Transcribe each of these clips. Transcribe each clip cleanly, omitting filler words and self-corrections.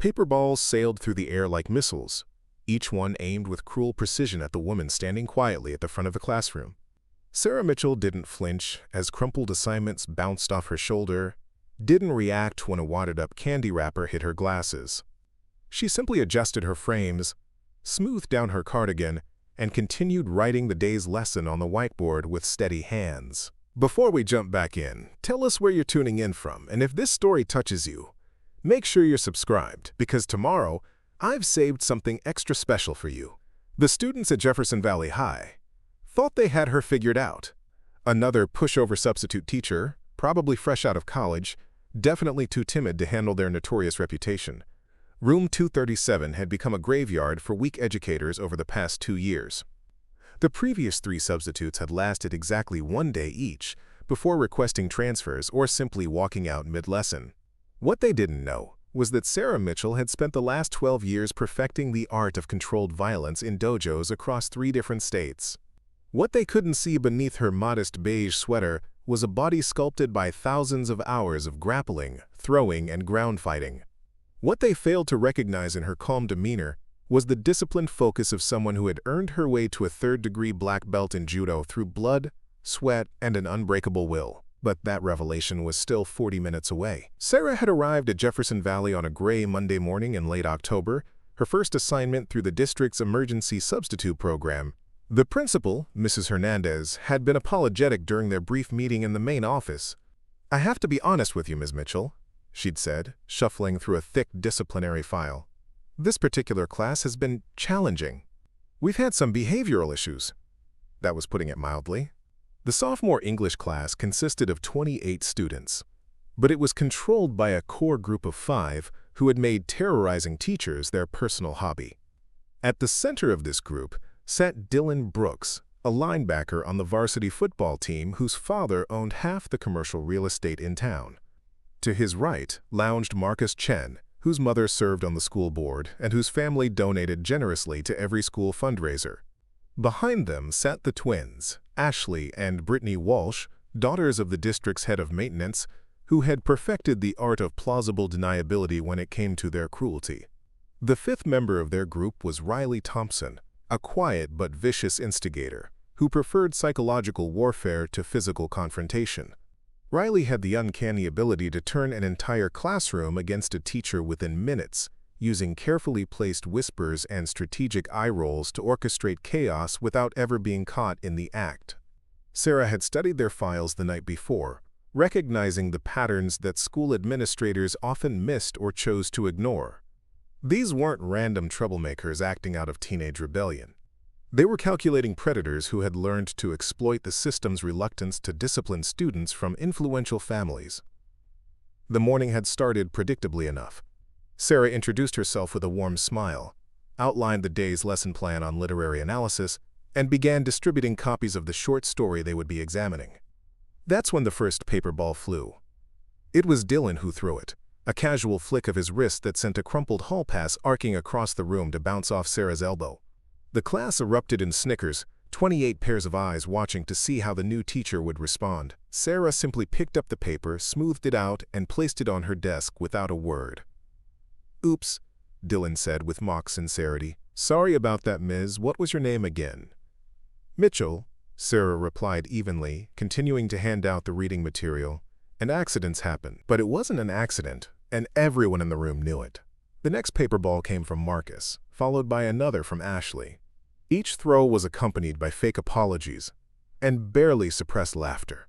paper balls sailed through the air like missiles, each one aimed with cruel precision at the woman standing quietly at the front of the classroom. Sarah Mitchell didn't flinch as crumpled assignments bounced off her shoulder, didn't react when a wadded-up candy wrapper hit her glasses. She simply adjusted her frames, smoothed down her cardigan, and continued writing the day's lesson on the whiteboard with steady hands. Before we jump back in, tell us where you're tuning in from, and if this story touches you, make sure you're subscribed, because tomorrow, I've saved something extra special for you. The students at Jefferson Valley High thought they had her figured out. Another pushover substitute teacher, probably fresh out of college, definitely too timid to handle their notorious reputation. Room 237 had become a graveyard for weak educators over the past 2 years. The previous 3 substitutes had lasted exactly 1 day each before requesting transfers or simply walking out mid-lesson. What they didn't know was that Sarah Mitchell had spent the last 12 years perfecting the art of controlled violence in dojos across 3 different states. What they couldn't see beneath her modest beige sweater was a body sculpted by thousands of hours of grappling, throwing, and ground fighting. What they failed to recognize in her calm demeanor was the disciplined focus of someone who had earned her way to a 3rd-degree black belt in judo through blood, sweat, and an unbreakable will. But that revelation was still 40 minutes away. Sarah had arrived at Jefferson Valley on a gray Monday morning in late October, her first assignment through the district's emergency substitute program. The principal, Mrs. Hernandez, had been apologetic during their brief meeting in the main office. "I have to be honest with you, Ms. Mitchell," she'd said, shuffling through a thick disciplinary file. "This particular class has been challenging. We've had some behavioral issues." That was putting it mildly. The sophomore English class consisted of 28 students, but it was controlled by a core group of 5 who had made terrorizing teachers their personal hobby. At the center of this group sat Dylan Brooks, a linebacker on the varsity football team whose father owned half the commercial real estate in town. To his right lounged Marcus Chen, whose mother served on the school board and whose family donated generously to every school fundraiser. Behind them sat the twins, Ashley and Brittany Walsh, daughters of the district's head of maintenance, who had perfected the art of plausible deniability when it came to their cruelty. The 5th member of their group was Riley Thompson, a quiet but vicious instigator who preferred psychological warfare to physical confrontation. Riley had the uncanny ability to turn an entire classroom against a teacher within minutes, using carefully placed whispers and strategic eye rolls to orchestrate chaos without ever being caught in the act. Sarah had studied their files the night before, recognizing the patterns that school administrators often missed or chose to ignore. These weren't random troublemakers acting out of teenage rebellion. They were calculating predators who had learned to exploit the system's reluctance to discipline students from influential families. The morning had started predictably enough. Sarah introduced herself with a warm smile, outlined the day's lesson plan on literary analysis, and began distributing copies of the short story they would be examining. That's when the first paper ball flew. It was Dylan who threw it, a casual flick of his wrist that sent a crumpled hall pass arcing across the room to bounce off Sarah's elbow. The class erupted in snickers, 28 pairs of eyes watching to see how the new teacher would respond. Sarah simply picked up the paper, smoothed it out, and placed it on her desk without a word. "Oops," Dylan said with mock sincerity. "Sorry about that, Ms. What was your name again?" "Mitchell," Sarah replied evenly, continuing to hand out the reading material. "And accidents happen." But it wasn't an accident, and everyone in the room knew it. The next paper ball came from Marcus, followed by another from Ashley. Each throw was accompanied by fake apologies and barely suppressed laughter.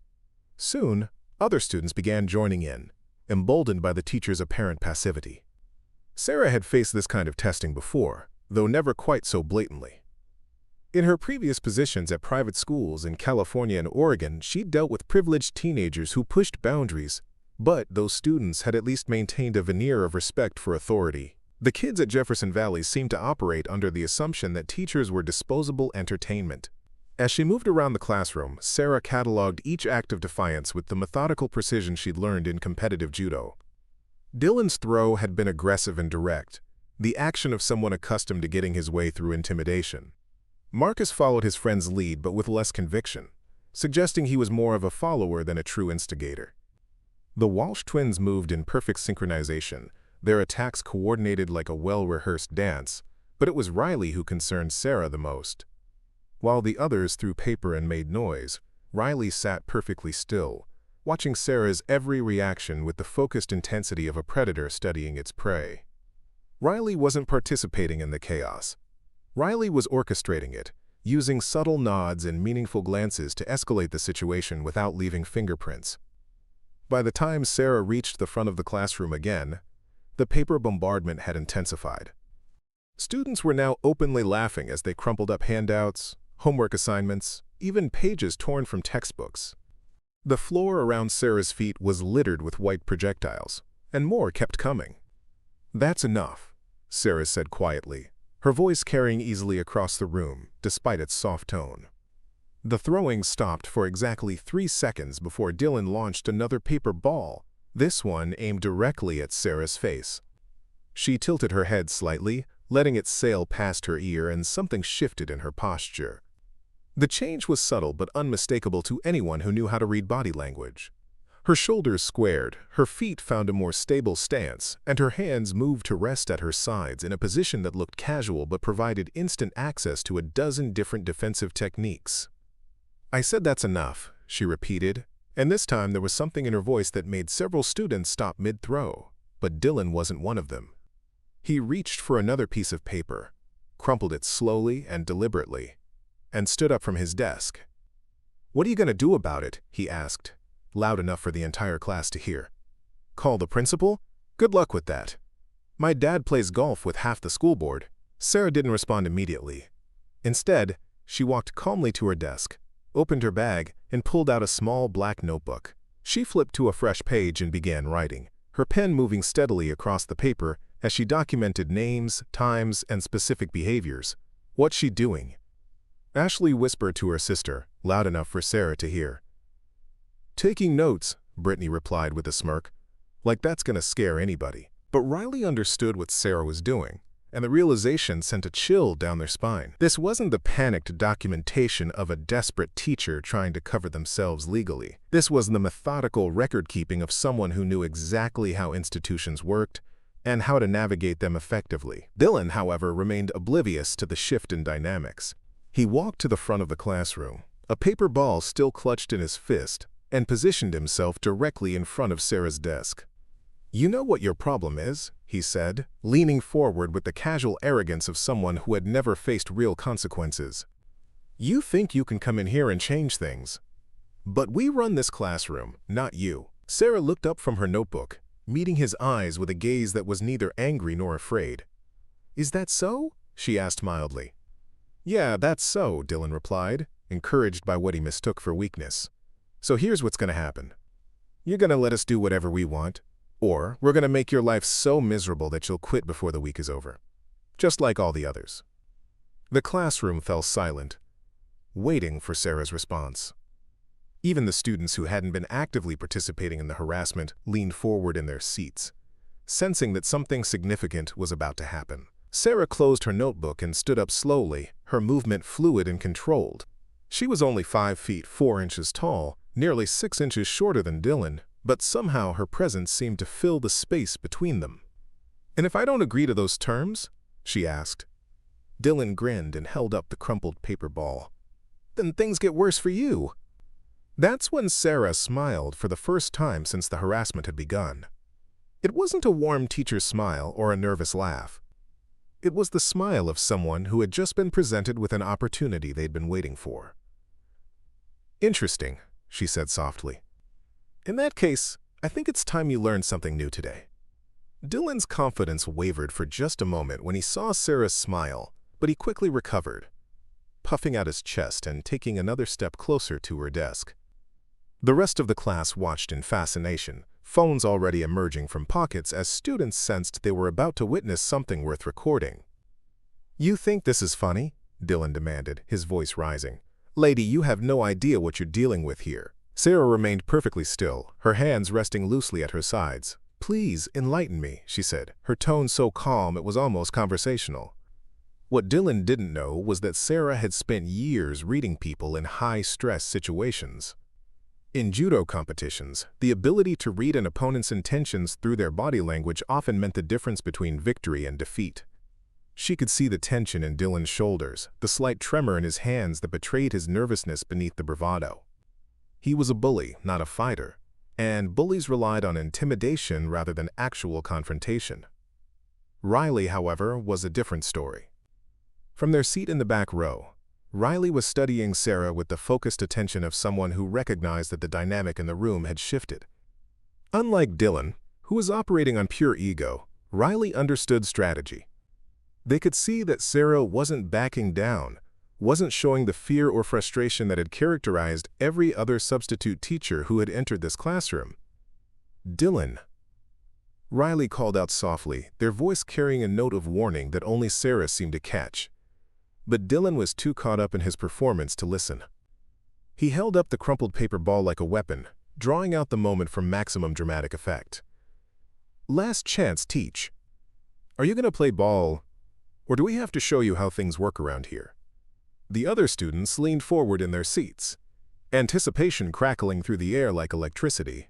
Soon, other students began joining in, emboldened by the teacher's apparent passivity. Sarah had faced this kind of testing before, though never quite so blatantly. In her previous positions at private schools in California and Oregon, she'd dealt with privileged teenagers who pushed boundaries, but those students had at least maintained a veneer of respect for authority. The kids at Jefferson Valley seemed to operate under the assumption that teachers were disposable entertainment. As she moved around the classroom, Sarah cataloged each act of defiance with the methodical precision she'd learned in competitive judo. Dylan's throw had been aggressive and direct, the action of someone accustomed to getting his way through intimidation. Marcus followed his friend's lead but with less conviction, suggesting he was more of a follower than a true instigator. The Walsh twins moved in perfect synchronization, their attacks coordinated like a well-rehearsed dance, but it was Riley who concerned Sarah the most. While the others threw paper and made noise, Riley sat perfectly still, watching Sarah's every reaction with the focused intensity of a predator studying its prey. Riley wasn't participating in the chaos. Riley was orchestrating it, using subtle nods and meaningful glances to escalate the situation without leaving fingerprints. By the time Sarah reached the front of the classroom again, the paper bombardment had intensified. Students were now openly laughing as they crumpled up handouts, homework assignments, even pages torn from textbooks. The floor around Sarah's feet was littered with white projectiles, and more kept coming. "That's enough," Sarah said quietly, her voice carrying easily across the room, despite its soft tone. The throwing stopped for exactly 3 seconds before Dylan launched another paper ball, this one aimed directly at Sarah's face. She tilted her head slightly, letting it sail past her ear, and something shifted in her posture. The change was subtle but unmistakable to anyone who knew how to read body language. Her shoulders squared, her feet found a more stable stance, and her hands moved to rest at her sides in a position that looked casual but provided instant access to a dozen different defensive techniques. "I said that's enough," she repeated, and this time there was something in her voice that made several students stop mid-throw, but Dylan wasn't one of them. He reached for another piece of paper, crumpled it slowly and deliberately, and stood up from his desk. "What are you going to do about it?" he asked, loud enough for the entire class to hear. "Call the principal? Good luck with that. My dad plays golf with half the school board." Sarah didn't respond immediately. Instead, she walked calmly to her desk, opened her bag, and pulled out a small black notebook. She flipped to a fresh page and began writing, her pen moving steadily across the paper as she documented names, times, and specific behaviors. "What's she doing?" Ashley whispered to her sister, loud enough for Sarah to hear. "Taking notes," Brittany replied with a smirk. "Like that's gonna scare anybody." But Riley understood what Sarah was doing, and the realization sent a chill down their spine. This wasn't the panicked documentation of a desperate teacher trying to cover themselves legally. This was the methodical record-keeping of someone who knew exactly how institutions worked and how to navigate them effectively. Dylan, however, remained oblivious to the shift in dynamics. He walked to the front of the classroom, a paper ball still clutched in his fist, and positioned himself directly in front of Sarah's desk. "You know what your problem is," he said, leaning forward with the casual arrogance of someone who had never faced real consequences. "You think you can come in here and change things. But we run this classroom, not you." Sarah looked up from her notebook, meeting his eyes with a gaze that was neither angry nor afraid. "Is that so?" she asked mildly. "Yeah, that's so," Dylan replied, encouraged by what he mistook for weakness. "So here's what's gonna happen. You're gonna let us do whatever we want, or we're gonna make your life so miserable that you'll quit before the week is over. Just like all the others." The classroom fell silent, waiting for Sarah's response. Even the students who hadn't been actively participating in the harassment leaned forward in their seats, sensing that something significant was about to happen. Sarah closed her notebook and stood up slowly, her movement fluid and controlled. She was only 5 feet 4 inches tall, nearly 6 inches shorter than Dylan, but somehow her presence seemed to fill the space between them. "And if I don't agree to those terms?" she asked. Dylan grinned and held up the crumpled paper ball. "Then things get worse for you." That's when Sarah smiled for the first time since the harassment had begun. It wasn't a warm teacher's smile or a nervous laugh. It was the smile of someone who had just been presented with an opportunity they'd been waiting for. "Interesting," she said softly. "In that case, I think it's time you learned something new today." Dylan's confidence wavered for just a moment when he saw Sarah's smile, but he quickly recovered, puffing out his chest and taking another step closer to her desk. The rest of the class watched in fascination, phones already emerging from pockets as students sensed they were about to witness something worth recording. "You think this is funny?" Dylan demanded, his voice rising. "Lady, you have no idea what you're dealing with here." Sarah remained perfectly still, her hands resting loosely at her sides. "Please, enlighten me," she said, her tone so calm it was almost conversational. What Dylan didn't know was that Sarah had spent years reading people in high-stress situations. In judo competitions, the ability to read an opponent's intentions through their body language often meant the difference between victory and defeat. She could see the tension in Dylan's shoulders, the slight tremor in his hands that betrayed his nervousness beneath the bravado. He was a bully, not a fighter, and bullies relied on intimidation rather than actual confrontation. Riley, however, was a different story. From their seat in the back row, Riley was studying Sarah with the focused attention of someone who recognized that the dynamic in the room had shifted. Unlike Dylan, who was operating on pure ego, Riley understood strategy. They could see that Sarah wasn't backing down, wasn't showing the fear or frustration that had characterized every other substitute teacher who had entered this classroom. "Dylan," Riley called out softly, their voice carrying a note of warning that only Sarah seemed to catch. But Dylan was too caught up in his performance to listen. He held up the crumpled paper ball like a weapon, drawing out the moment for maximum dramatic effect. "Last chance, teach. Are you going to play ball, or do we have to show you how things work around here?" The other students leaned forward in their seats, anticipation crackling through the air like electricity.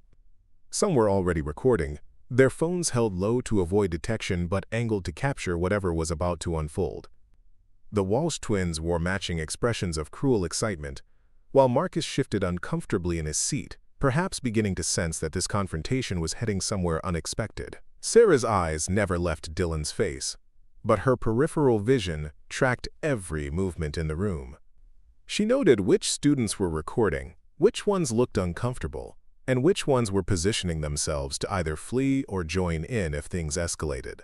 Some were already recording, their phones held low to avoid detection but angled to capture whatever was about to unfold. The Walsh twins wore matching expressions of cruel excitement, while Marcus shifted uncomfortably in his seat, perhaps beginning to sense that this confrontation was heading somewhere unexpected. Sarah's eyes never left Dylan's face, but her peripheral vision tracked every movement in the room. She noted which students were recording, which ones looked uncomfortable, and which ones were positioning themselves to either flee or join in if things escalated.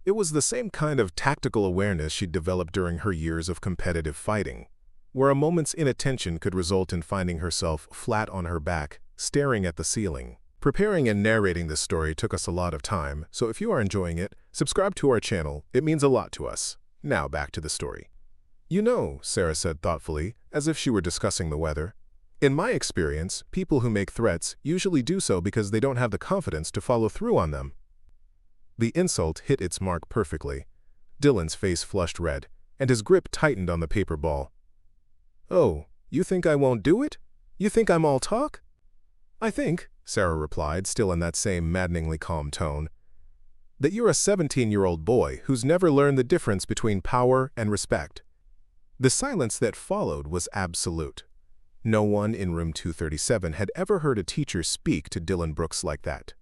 It was the same kind of tactical awareness she'd developed during her years of competitive fighting, where a moment's inattention could result in finding herself flat on her back, staring at the ceiling. Preparing and narrating this story took us a lot of time, so if you are enjoying it, subscribe to our channel. It means a lot to us. Now back to the story. "You know," Sarah said thoughtfully, as if she were discussing the weather, "in my experience, people who make threats usually do so because they don't have the confidence to follow through on them." The insult hit its mark perfectly. Dylan's face flushed red, and his grip tightened on the paper ball. "Oh, you think I won't do it? You think I'm all talk?" "I think," Sarah replied, still in that same maddeningly calm tone, "that you're a 17-year-old boy who's never learned the difference between power and respect." The silence that followed was absolute. No one in room 237 had ever heard a teacher speak to Dylan Brooks like that.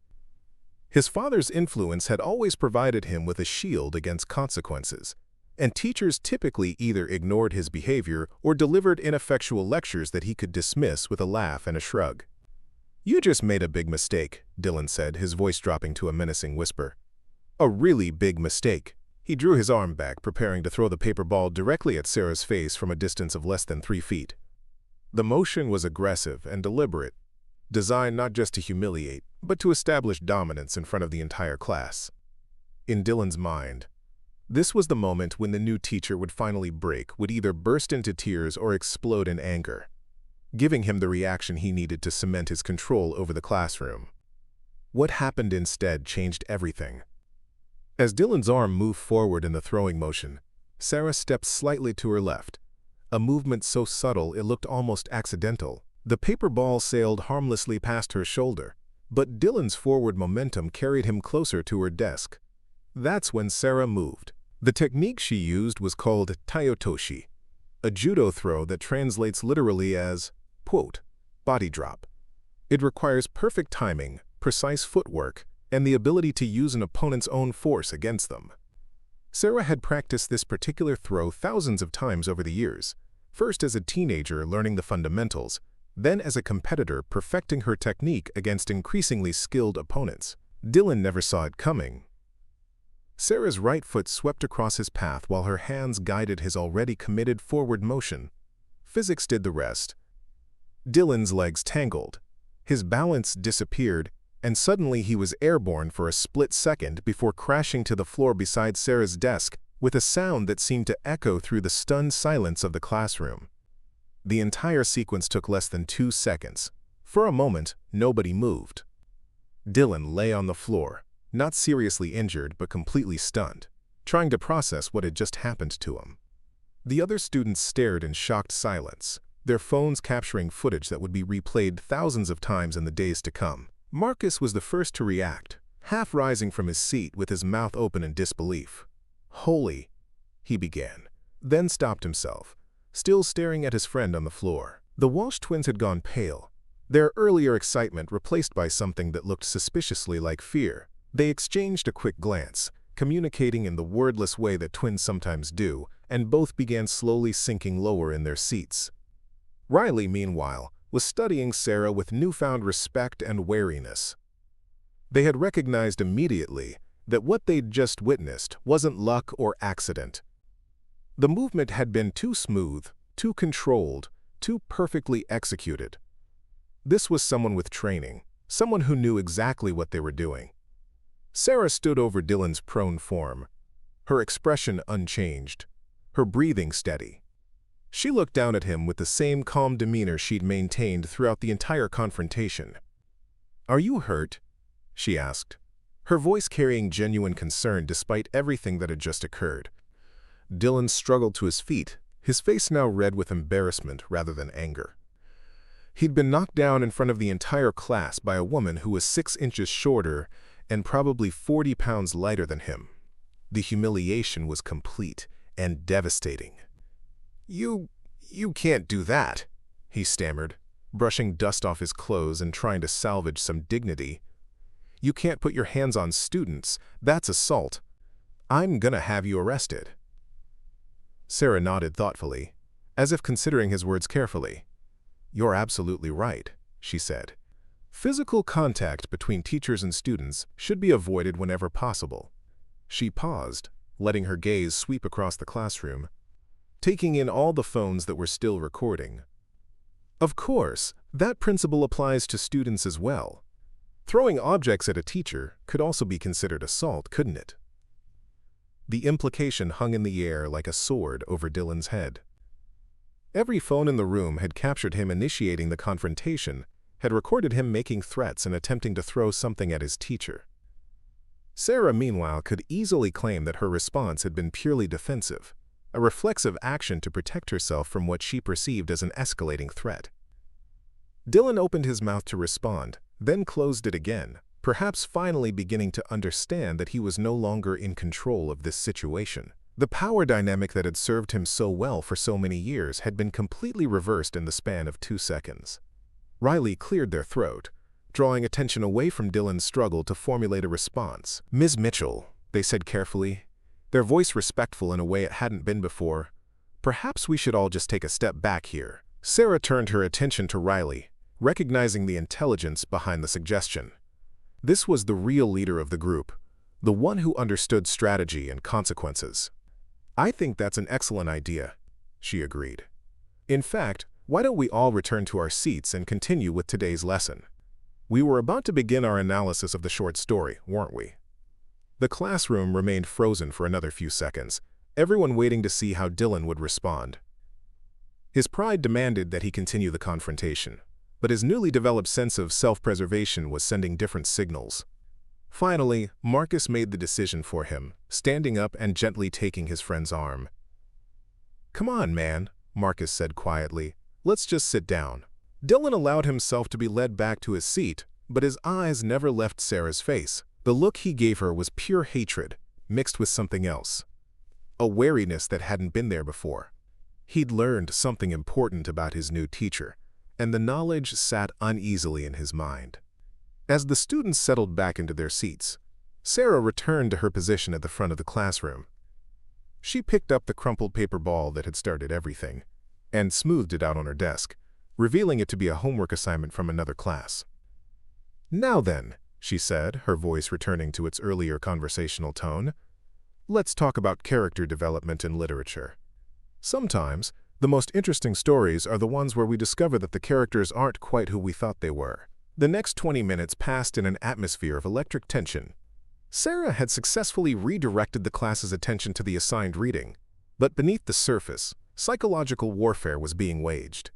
His father's influence had always provided him with a shield against consequences, and teachers typically either ignored his behavior or delivered ineffectual lectures that he could dismiss with a laugh and a shrug. "You just made a big mistake," Dylan said, his voice dropping to a menacing whisper. "A really big mistake." He drew his arm back, preparing to throw the paper ball directly at Sarah's face from a distance of less than 3 feet. The motion was aggressive and deliberate, designed not just to humiliate, but to establish dominance in front of the entire class. In Dylan's mind, this was the moment when the new teacher would finally break, would either burst into tears or explode in anger, giving him the reaction he needed to cement his control over the classroom. What happened instead changed everything. As Dylan's arm moved forward in the throwing motion, Sarah stepped slightly to her left, a movement so subtle it looked almost accidental. The paper ball sailed harmlessly past her shoulder, but Dylan's forward momentum carried him closer to her desk. That's when Sarah moved. The technique she used was called taiotoshi, a judo throw that translates literally as, quote, body drop. It requires perfect timing, precise footwork, and the ability to use an opponent's own force against them. Sarah had practiced this particular throw thousands of times over the years, first as a teenager learning the fundamentals, then as a competitor perfecting her technique against increasingly skilled opponents. Dylan never saw it coming. Sarah's right foot swept across his path while her hands guided his already committed forward motion. Physics did the rest. Dylan's legs tangled, his balance disappeared, and suddenly he was airborne for a split second before crashing to the floor beside Sarah's desk with a sound that seemed to echo through the stunned silence of the classroom. The entire sequence took less than 2 seconds. For a moment, nobody moved. Dylan lay on the floor, not seriously injured but completely stunned, trying to process what had just happened to him. The other students stared in shocked silence, their phones capturing footage that would be replayed thousands of times in the days to come. Marcus was the first to react, half rising from his seat with his mouth open in disbelief. "Holy," he began, then stopped himself, still staring at his friend on the floor. The Walsh twins had gone pale, their earlier excitement replaced by something that looked suspiciously like fear. They exchanged a quick glance, communicating in the wordless way that twins sometimes do, and both began slowly sinking lower in their seats. Riley, meanwhile, was studying Sarah with newfound respect and wariness. They had recognized immediately that what they'd just witnessed wasn't luck or accident. The movement had been too smooth, too controlled, too perfectly executed. This was someone with training, someone who knew exactly what they were doing. Sarah stood over Dylan's prone form, her expression unchanged, her breathing steady. She looked down at him with the same calm demeanor she'd maintained throughout the entire confrontation. "Are you hurt?" she asked, her voice carrying genuine concern despite everything that had just occurred. Dylan struggled to his feet, his face now red with embarrassment rather than anger. He'd been knocked down in front of the entire class by a woman who was 6 inches shorter and probably 40 pounds lighter than him. The humiliation was complete and devastating. You can't do that," he stammered, brushing dust off his clothes and trying to salvage some dignity. "You can't put your hands on students. That's assault. I'm gonna have you arrested." Sarah nodded thoughtfully, as if considering his words carefully. "You're absolutely right," she said. "Physical contact between teachers and students should be avoided whenever possible." She paused, letting her gaze sweep across the classroom, taking in all the phones that were still recording. Of course, that principle applies to students as well. Throwing objects at a teacher could also be considered assault, couldn't it? The implication hung in the air like a sword over Dylan's head. Every phone in the room had captured him initiating the confrontation, had recorded him making threats and attempting to throw something at his teacher. Sarah, meanwhile, could easily claim that her response had been purely defensive, a reflexive action to protect herself from what she perceived as an escalating threat. Dylan opened his mouth to respond, then closed it again, perhaps finally beginning to understand that he was no longer in control of this situation. The power dynamic that had served him so well for so many years had been completely reversed in the span of 2 seconds. Riley cleared their throat, drawing attention away from Dylan's struggle to formulate a response. "Ms. Mitchell," they said carefully, their voice respectful in a way it hadn't been before, "perhaps we should all just take a step back here." Sarah turned her attention to Riley, recognizing the intelligence behind the suggestion. This was the real leader of the group, the one who understood strategy and consequences. "I think that's an excellent idea," she agreed. "In fact, why don't we all return to our seats and continue with today's lesson?" We were about to begin our analysis of the short story, weren't we? The classroom remained frozen for another few seconds, everyone waiting to see how Dylan would respond. His pride demanded that he continue the confrontation, but his newly developed sense of self-preservation was sending different signals. Finally, Marcus made the decision for him, standing up and gently taking his friend's arm. "Come on, man," Marcus said quietly. "Let's just sit down." Dylan allowed himself to be led back to his seat, but his eyes never left Sarah's face. The look he gave her was pure hatred, mixed with something else, a wariness that hadn't been there before. He'd learned something important about his new teacher, and the knowledge sat uneasily in his mind. As the students settled back into their seats, Sarah returned to her position at the front of the classroom. She picked up the crumpled paper ball that had started everything, and smoothed it out on her desk, revealing it to be a homework assignment from another class. "Now then," she said, her voice returning to its earlier conversational tone, "let's talk about character development in literature. Sometimes, the most interesting stories are the ones where we discover that the characters aren't quite who we thought they were." The next 20 minutes passed in an atmosphere of electric tension. Sarah had successfully redirected the class's attention to the assigned reading, but beneath the surface, psychological warfare was being waged.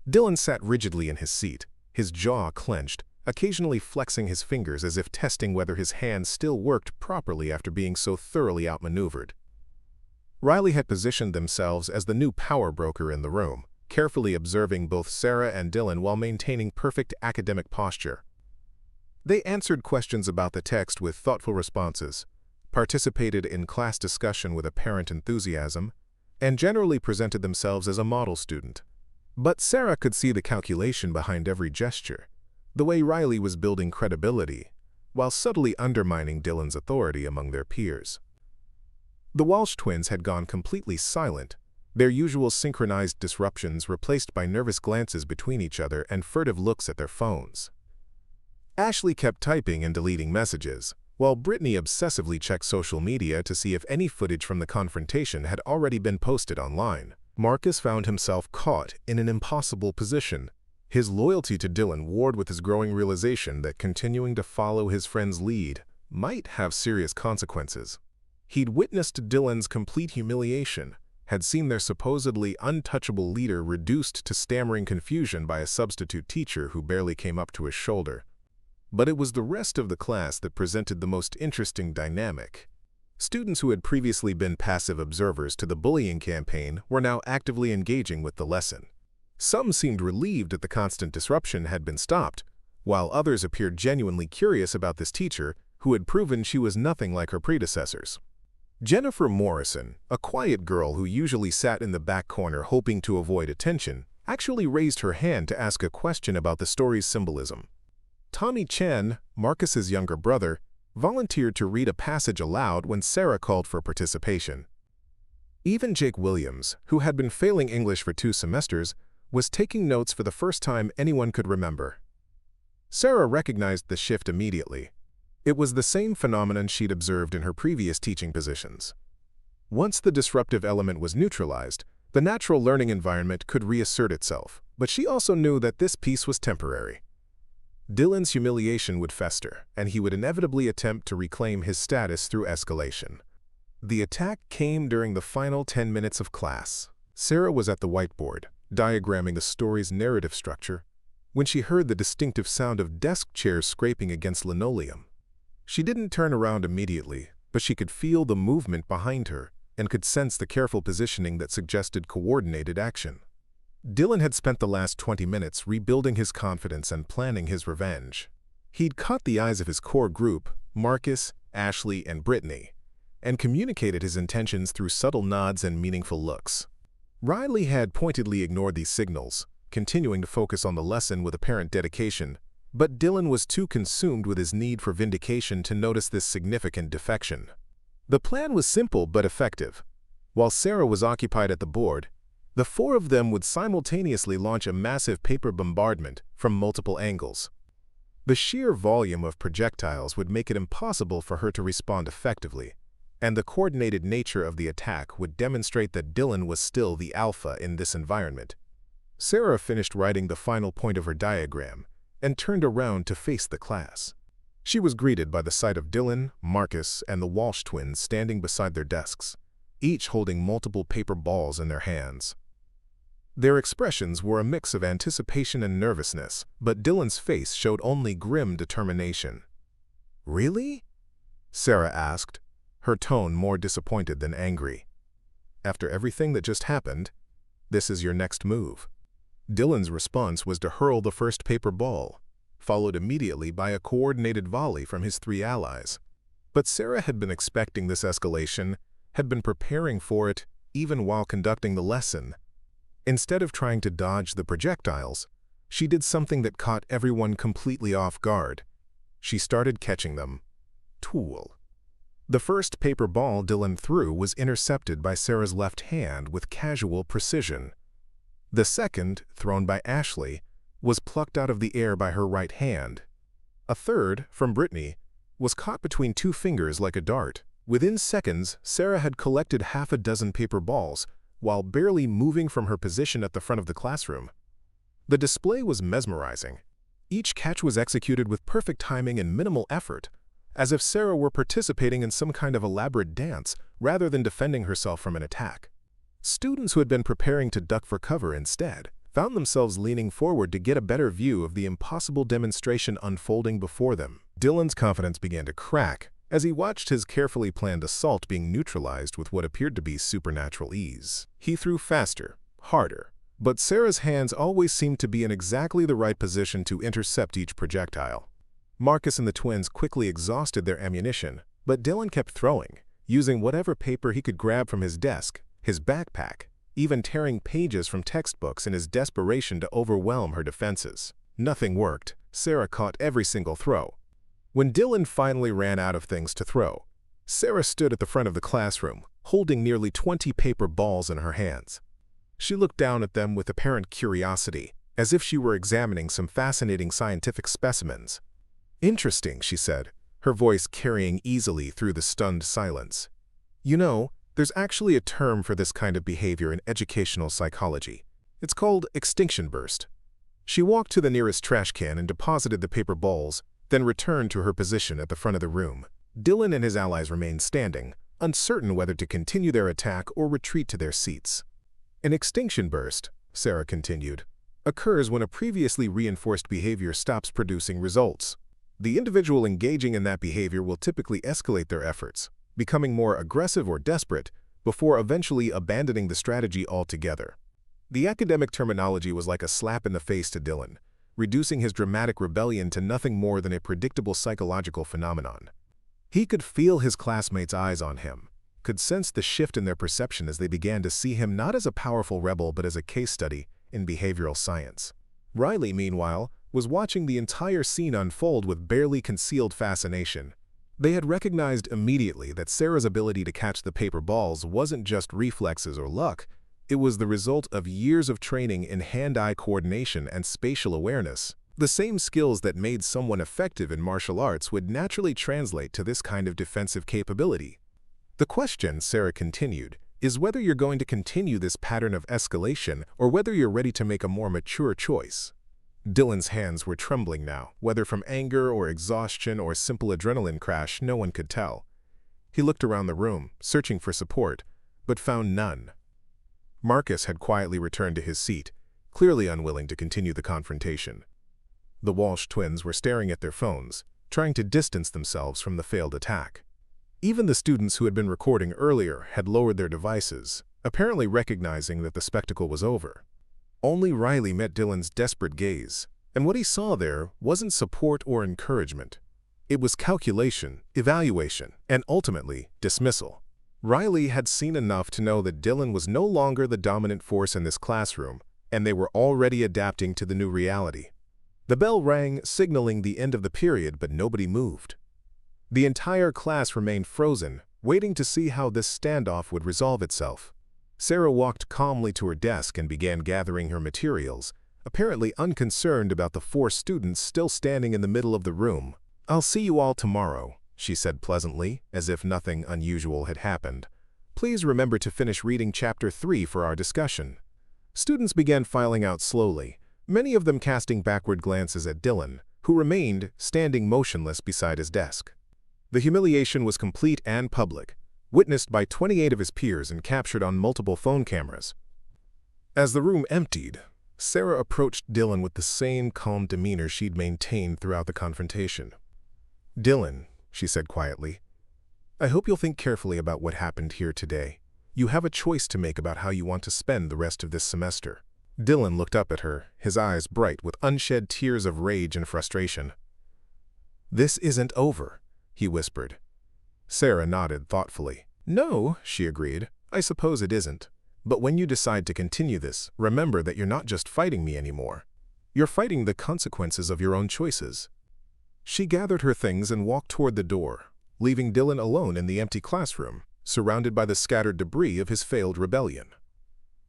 Dylan sat rigidly in his seat, his jaw clenched, occasionally flexing his fingers as if testing whether his hands still worked properly after being so thoroughly outmaneuvered. Riley had positioned themselves as the new power broker in the room, carefully observing both Sarah and Dylan while maintaining perfect academic posture. They answered questions about the text with thoughtful responses, participated in class discussion with apparent enthusiasm, and generally presented themselves as a model student. But Sarah could see the calculation behind every gesture, the way Riley was building credibility, while subtly undermining Dylan's authority among their peers. The Walsh twins had gone completely silent, their usual synchronized disruptions replaced by nervous glances between each other and furtive looks at their phones. Ashley kept typing and deleting messages, while Brittany obsessively checked social media to see if any footage from the confrontation had already been posted online. Marcus found himself caught in an impossible position. His loyalty to Dylan warred with his growing realization that continuing to follow his friend's lead might have serious consequences. He'd witnessed Dylan's complete humiliation, had seen their supposedly untouchable leader reduced to stammering confusion by a substitute teacher who barely came up to his shoulder. But it was the rest of the class that presented the most interesting dynamic. Students who had previously been passive observers to the bullying campaign were now actively engaging with the lesson. Some seemed relieved that the constant disruption had been stopped, while others appeared genuinely curious about this teacher who had proven she was nothing like her predecessors. Jennifer Morrison, a quiet girl who usually sat in the back corner hoping to avoid attention, actually raised her hand to ask a question about the story's symbolism. Tommy Chen, Marcus's younger brother, volunteered to read a passage aloud when Sarah called for participation. Even Jake Williams, who had been failing English for 2 semesters, was taking notes for the first time anyone could remember. Sarah recognized the shift immediately. It was the same phenomenon she'd observed in her previous teaching positions. Once the disruptive element was neutralized, the natural learning environment could reassert itself, but she also knew that this piece was temporary. Dylan's humiliation would fester, and he would inevitably attempt to reclaim his status through escalation. The attack came during the final 10 minutes of class. Sarah was at the whiteboard, diagramming the story's narrative structure, when she heard the distinctive sound of desk chairs scraping against linoleum. She didn't turn around immediately, but she could feel the movement behind her and could sense the careful positioning that suggested coordinated action. Dylan had spent the last 20 minutes rebuilding his confidence and planning his revenge. He'd caught the eyes of his core group, Marcus, Ashley, and Brittany, and communicated his intentions through subtle nods and meaningful looks. Riley had pointedly ignored these signals, continuing to focus on the lesson with apparent dedication, but Dylan was too consumed with his need for vindication to notice this significant defection. The plan was simple but effective. While Sarah was occupied at the board, the 4 of them would simultaneously launch a massive paper bombardment from multiple angles. The sheer volume of projectiles would make it impossible for her to respond effectively, and the coordinated nature of the attack would demonstrate that Dylan was still the alpha in this environment. Sarah finished writing the final point of her diagram and turned around to face the class. She was greeted by the sight of Dylan, Marcus, and the Walsh twins standing beside their desks, each holding multiple paper balls in their hands. Their expressions were a mix of anticipation and nervousness, but Dylan's face showed only grim determination. "Really?" Sarah asked, her tone more disappointed than angry. "After everything that just happened, this is your next move." Dylan's response was to hurl the first paper ball, followed immediately by a coordinated volley from his 3 allies. But Sarah had been expecting this escalation, had been preparing for it even while conducting the lesson. Instead of trying to dodge the projectiles, she did something that caught everyone completely off guard. She started catching them. Tool. The first paper ball Dylan threw was intercepted by Sarah's left hand with casual precision. The second, thrown by Ashley, was plucked out of the air by her right hand. A third, from Brittany, was caught between 2 fingers like a dart. Within seconds, Sarah had collected half a dozen paper balls, while barely moving from her position at the front of the classroom. The display was mesmerizing. Each catch was executed with perfect timing and minimal effort, as if Sarah were participating in some kind of elaborate dance rather than defending herself from an attack. Students who had been preparing to duck for cover instead found themselves leaning forward to get a better view of the impossible demonstration unfolding before them. Dylan's confidence began to crack as he watched his carefully planned assault being neutralized with what appeared to be supernatural ease. He threw faster, harder, But Sarah's hands always seemed to be in exactly the right position to intercept each projectile. Marcus and the twins quickly exhausted their ammunition, but Dylan kept throwing, using whatever paper he could grab from his desk, his backpack, even tearing pages from textbooks in his desperation to overwhelm her defenses. Nothing worked. Sarah caught every single throw. When Dylan finally ran out of things to throw, Sarah stood at the front of the classroom, holding nearly 20 paper balls in her hands. She looked down at them with apparent curiosity, as if she were examining some fascinating scientific specimens. "Interesting," she said, her voice carrying easily through the stunned silence. "You know, there's actually a term for this kind of behavior in educational psychology. It's called extinction burst." She walked to the nearest trash can and deposited the paper balls, then returned to her position at the front of the room. Dylan and his allies remained standing, uncertain whether to continue their attack or retreat to their seats. "An extinction burst," Sarah continued, "occurs when a previously reinforced behavior stops producing results. The individual engaging in that behavior will typically escalate their efforts, becoming more aggressive or desperate, before eventually abandoning the strategy altogether." The academic terminology was like a slap in the face to Dylan, reducing his dramatic rebellion to nothing more than a predictable psychological phenomenon. He could feel his classmates' eyes on him, could sense the shift in their perception as they began to see him not as a powerful rebel but as a case study in behavioral science. Riley, meanwhile, was watching the entire scene unfold with barely concealed fascination. They had recognized immediately that Sarah's ability to catch the paper balls wasn't just reflexes or luck. It was the result of years of training in hand-eye coordination and spatial awareness. The same skills that made someone effective in martial arts would naturally translate to this kind of defensive capability. "The question," Sarah continued, "is whether you're going to continue this pattern of escalation or whether you're ready to make a more mature choice." Dylan's hands were trembling now, whether from anger or exhaustion or simple adrenaline crash, no one could tell. He looked around the room, searching for support, but found none. Marcus had quietly returned to his seat, clearly unwilling to continue the confrontation. The Walsh twins were staring at their phones, trying to distance themselves from the failed attack. Even the students who had been recording earlier had lowered their devices, apparently recognizing that the spectacle was over. Only Riley met Dylan's desperate gaze, and what he saw there wasn't support or encouragement. It was calculation, evaluation, and ultimately, dismissal. Riley had seen enough to know that Dylan was no longer the dominant force in this classroom, and they were already adapting to the new reality. The bell rang, signaling the end of the period, but nobody moved. The entire class remained frozen, waiting to see how this standoff would resolve itself. Sarah walked calmly to her desk and began gathering her materials, apparently unconcerned about the 4 students still standing in the middle of the room. "I'll see you all tomorrow," she said pleasantly, as if nothing unusual had happened. "Please remember to finish reading Chapter 3 for our discussion." Students began filing out slowly, many of them casting backward glances at Dylan, who remained standing motionless beside his desk. The humiliation was complete and public, witnessed by 28 of his peers and captured on multiple phone cameras. As the room emptied, Sarah approached Dylan with the same calm demeanor she'd maintained throughout the confrontation. "Dylan," she said quietly, "I hope you'll think carefully about what happened here today. You have a choice to make about how you want to spend the rest of this semester." Dylan looked up at her, his eyes bright with unshed tears of rage and frustration. "This isn't over," he whispered. Sarah nodded thoughtfully. "No," she agreed, "I suppose it isn't. But when you decide to continue this, remember that you're not just fighting me anymore. You're fighting the consequences of your own choices." She gathered her things and walked toward the door, leaving Dylan alone in the empty classroom, surrounded by the scattered debris of his failed rebellion.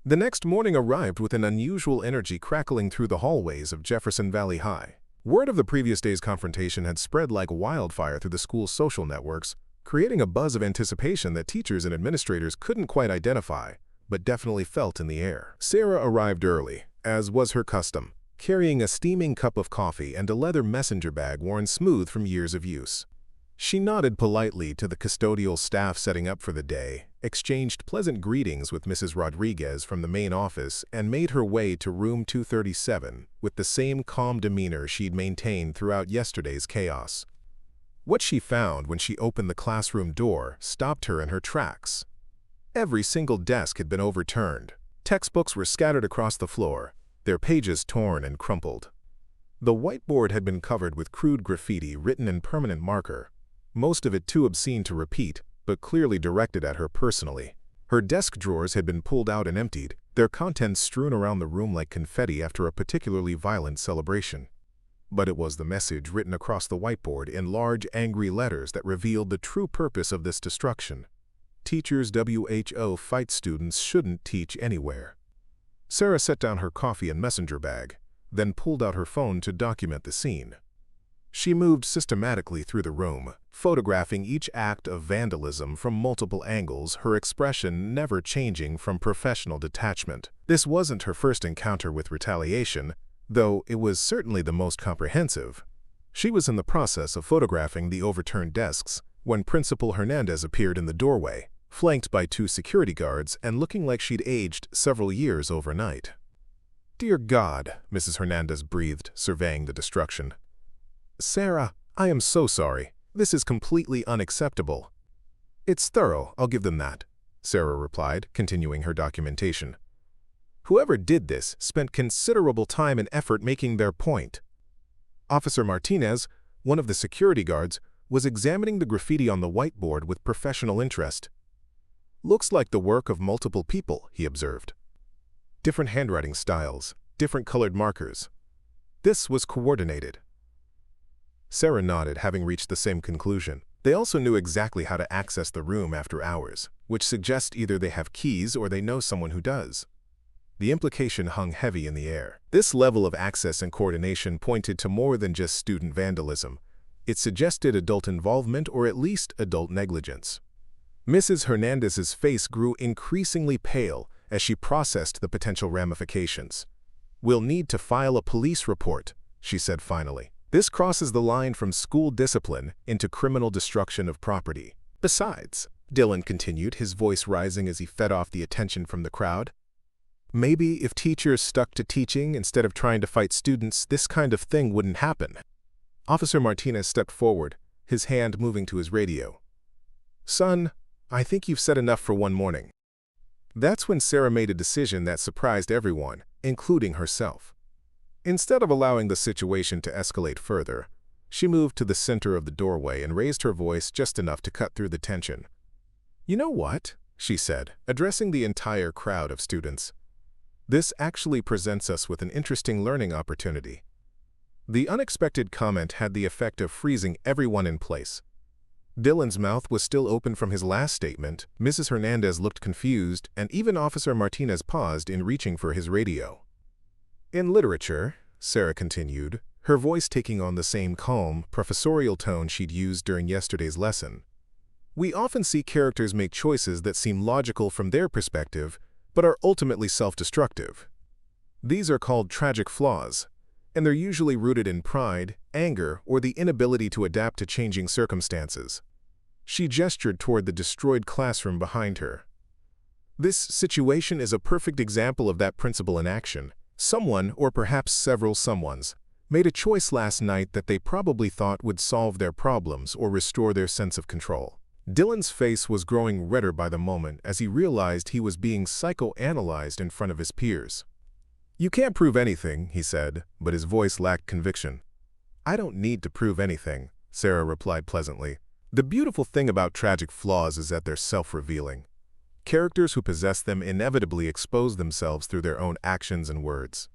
The next morning arrived with an unusual energy crackling through the hallways of Jefferson Valley High. Word of the previous day's confrontation had spread like wildfire through the school's social networks, creating a buzz of anticipation that teachers and administrators couldn't quite identify, but definitely felt in the air. Sarah arrived early, as was her custom, carrying a steaming cup of coffee and a leather messenger bag worn smooth from years of use. She nodded politely to the custodial staff setting up for the day, exchanged pleasant greetings with Mrs. Rodriguez from the main office, and made her way to room 237 with the same calm demeanor she'd maintained throughout yesterday's chaos. What she found when she opened the classroom door stopped her in her tracks. Every single desk had been overturned. Textbooks were scattered across the floor, their pages torn and crumpled. The whiteboard had been covered with crude graffiti written in permanent marker, most of it too obscene to repeat, but clearly directed at her personally. Her desk drawers had been pulled out and emptied, their contents strewn around the room like confetti after a particularly violent celebration. But it was the message written across the whiteboard in large, angry letters that revealed the true purpose of this destruction. Teachers WHO fight students shouldn't teach anywhere. Sarah set down her coffee and messenger bag, then pulled out her phone to document the scene. She moved systematically through the room, photographing each act of vandalism from multiple angles, her expression never changing from professional detachment. This wasn't her first encounter with retaliation, though it was certainly the most comprehensive. She was in the process of photographing the overturned desks when Principal Hernandez appeared in the doorway, flanked by 2 security guards and looking like she'd aged several years overnight. "Dear God," Mrs. Hernandez breathed, surveying the destruction. "Sarah, I am so sorry. This is completely unacceptable." "It's thorough, I'll give them that," Sarah replied, continuing her documentation. "Whoever did this spent considerable time and effort making their point." Officer Martinez, one of the security guards, was examining the graffiti on the whiteboard with professional interest. "Looks like the work of multiple people," he observed. "Different handwriting styles, different colored markers. This was coordinated." Sarah nodded, having reached the same conclusion. They also knew exactly how to access the room after hours, which suggests either they have keys or they know someone who does. The implication hung heavy in the air. This level of access and coordination pointed to more than just student vandalism. It suggested adult involvement or at least adult negligence. Mrs. Hernandez's face grew increasingly pale as she processed the potential ramifications. "We'll need to file a police report," she said finally. "This crosses the line from school discipline into criminal destruction of property." "Besides," Dylan continued, his voice rising as he fed off the attention from the crowd, "maybe if teachers stuck to teaching instead of trying to fight students, this kind of thing wouldn't happen." Officer Martinez stepped forward, his hand moving to his radio. "Son, I think you've said enough for one morning." That's when Sarah made a decision that surprised everyone, including herself. Instead of allowing the situation to escalate further, she moved to the center of the doorway and raised her voice just enough to cut through the tension. "You know what?" she said, addressing the entire crowd of students. "This actually presents us with an interesting learning opportunity." The unexpected comment had the effect of freezing everyone in place. Dylan's mouth was still open from his last statement, Mrs. Hernandez looked confused, and even Officer Martinez paused in reaching for his radio. "In literature," Sarah continued, her voice taking on the same calm, professorial tone she'd used during yesterday's lesson, "we often see characters make choices that seem logical from their perspective, but are ultimately self-destructive. These are called tragic flaws, and they're usually rooted in pride, anger, or the inability to adapt to changing circumstances." She gestured toward the destroyed classroom behind her. "This situation is a perfect example of that principle in action. Someone, or perhaps several someones, made a choice last night that they probably thought would solve their problems or restore their sense of control." Dylan's face was growing redder by the moment as he realized he was being psychoanalyzed in front of his peers. "You can't prove anything," he said, but his voice lacked conviction. "I don't need to prove anything," Sarah replied pleasantly. "The beautiful thing about tragic flaws is that they're self-revealing. Characters who possess them inevitably expose themselves through their own actions and words."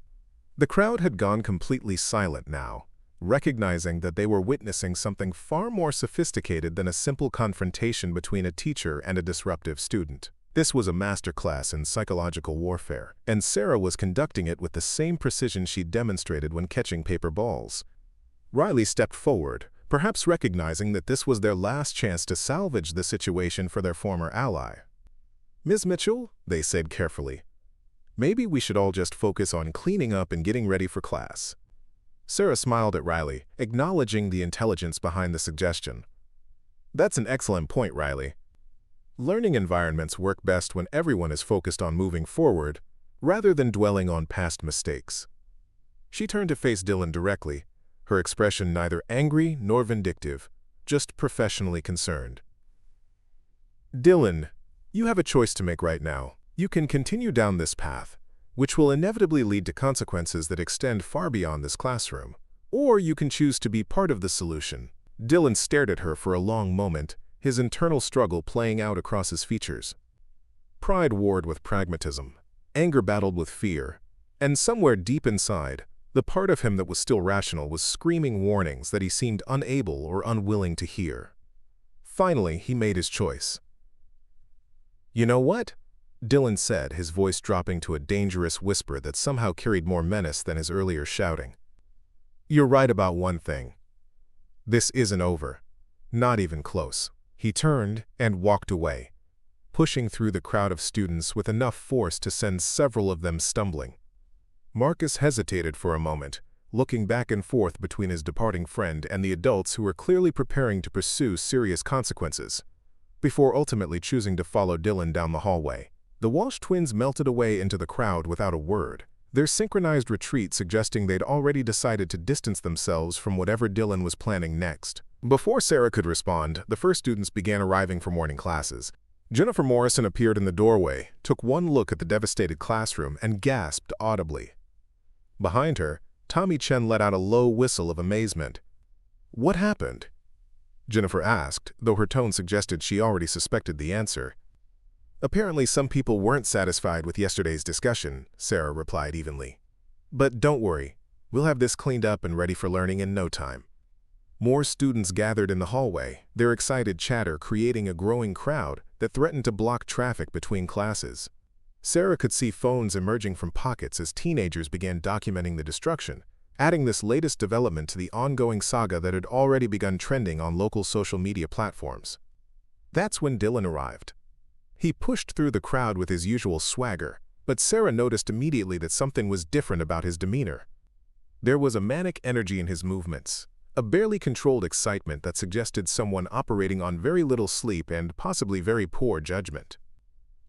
The crowd had gone completely silent now, recognizing that they were witnessing something far more sophisticated than a simple confrontation between a teacher and a disruptive student. This was a masterclass in psychological warfare, and Sarah was conducting it with the same precision she'd demonstrated when catching paper balls. Riley stepped forward, perhaps recognizing that this was their last chance to salvage the situation for their former ally. "Ms. Mitchell," they said carefully, "maybe we should all just focus on cleaning up and getting ready for class." Sarah smiled at Riley, acknowledging the intelligence behind the suggestion. "That's an excellent point, Riley. Learning environments work best when everyone is focused on moving forward, rather than dwelling on past mistakes." She turned to face Dylan directly, her expression neither angry nor vindictive, just professionally concerned. "Dylan, you have a choice to make right now," You can continue down this path, which will inevitably lead to consequences that extend far beyond this classroom. Or you can choose to be part of the solution. Dylan stared at her for a long moment, his internal struggle playing out across his features. Pride warred with pragmatism, anger battled with fear, and somewhere deep inside, the part of him that was still rational was screaming warnings that he seemed unable or unwilling to hear. Finally, he made his choice. "You know what?" Dylan said, his voice dropping to a dangerous whisper that somehow carried more menace than his earlier shouting. "You're right about one thing. This isn't over. Not even close." He turned and walked away, pushing through the crowd of students with enough force to send several of them stumbling. Marcus hesitated for a moment, looking back and forth between his departing friend and the adults who were clearly preparing to pursue serious consequences, before ultimately choosing to follow Dylan down the hallway. The Walsh twins melted away into the crowd without a word, their synchronized retreat suggesting they'd already decided to distance themselves from whatever Dylan was planning next. Before Sarah could respond, the first students began arriving for morning classes. Jennifer Morrison appeared in the doorway, took one look at the devastated classroom, and gasped audibly. Behind her, Tommy Chen let out a low whistle of amazement. "What happened?" Jennifer asked, though her tone suggested she already suspected the answer. "Apparently some people weren't satisfied with yesterday's discussion," Sarah replied evenly. "But don't worry, we'll have this cleaned up and ready for learning in no time." More students gathered in the hallway, their excited chatter creating a growing crowd that threatened to block traffic between classes. Sarah could see phones emerging from pockets as teenagers began documenting the destruction, adding this latest development to the ongoing saga that had already begun trending on local social media platforms. That's when Dylan arrived. He pushed through the crowd with his usual swagger, but Sarah noticed immediately that something was different about his demeanor. There was a manic energy in his movements, a barely controlled excitement that suggested someone operating on very little sleep and possibly very poor judgment.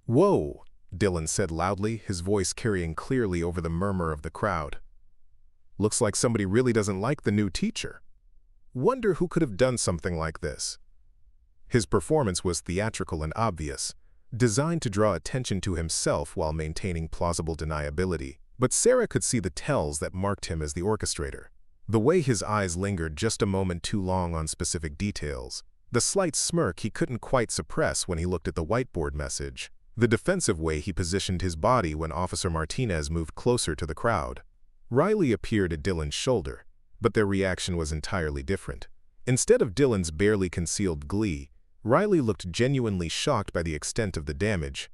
"Whoa," Dylan said loudly, his voice carrying clearly over the murmur of the crowd. "Looks like somebody really doesn't like the new teacher. Wonder who could have done something like this." His performance was theatrical and obvious, designed to draw attention to himself while maintaining plausible deniability, but Sarah could see the tells that marked him as the orchestrator. The way his eyes lingered just a moment too long on specific details, the slight smirk he couldn't quite suppress when he looked at the whiteboard message, the defensive way he positioned his body when Officer Martinez moved closer to the crowd. Riley appeared at Dylan's shoulder, but their reaction was entirely different. Instead of Dylan's barely concealed glee, Riley looked genuinely shocked by the extent of the damage.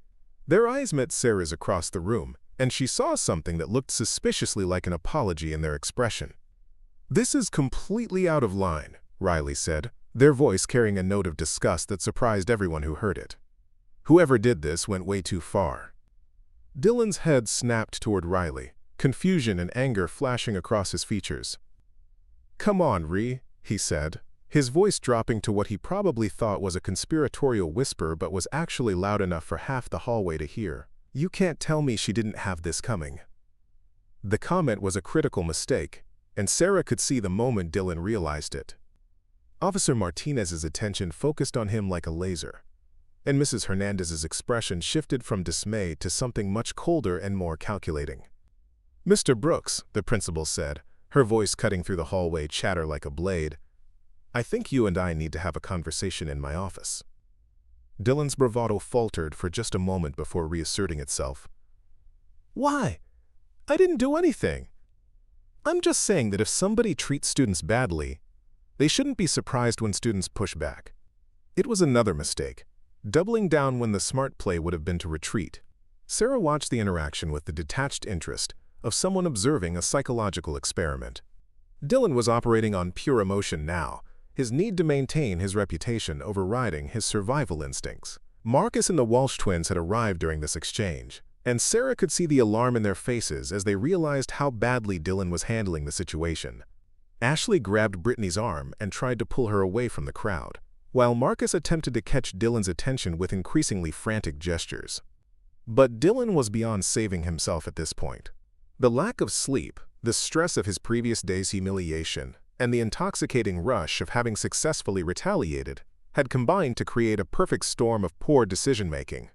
Their eyes met Sarah's across the room, and she saw something that looked suspiciously like an apology in their expression. "This is completely out of line," Riley said, their voice carrying a note of disgust that surprised everyone who heard it. "Whoever did this went way too far." Dylan's head snapped toward Riley, confusion and anger flashing across his features. "Come on, Ree," he said, his voice dropping to what he probably thought was a conspiratorial whisper but was actually loud enough for half the hallway to hear. "You can't tell me she didn't have this coming." The comment was a critical mistake, and Sarah could see the moment Dylan realized it. Officer Martinez's attention focused on him like a laser, and Mrs. Hernandez's expression shifted from dismay to something much colder and more calculating. "Mr. Brooks," the principal said, her voice cutting through the hallway chatter like a blade, "I think you and I need to have a conversation in my office." Dylan's bravado faltered for just a moment before reasserting itself. "Why? I didn't do anything. I'm just saying that if somebody treats students badly, they shouldn't be surprised when students push back. It was another mistake, doubling down when the smart play would have been to retreat." Sarah watched the interaction with the detached interest of someone observing a psychological experiment. Dylan was operating on pure emotion now, his need to maintain his reputation overriding his survival instincts. Marcus and the Walsh twins had arrived during this exchange, and Sarah could see the alarm in their faces as they realized how badly Dylan was handling the situation. Ashley grabbed Brittany's arm and tried to pull her away from the crowd, while Marcus attempted to catch Dylan's attention with increasingly frantic gestures. But Dylan was beyond saving himself at this point. The lack of sleep, the stress of his previous day's humiliation, and the intoxicating rush of having successfully retaliated had combined to create a perfect storm of poor decision-making.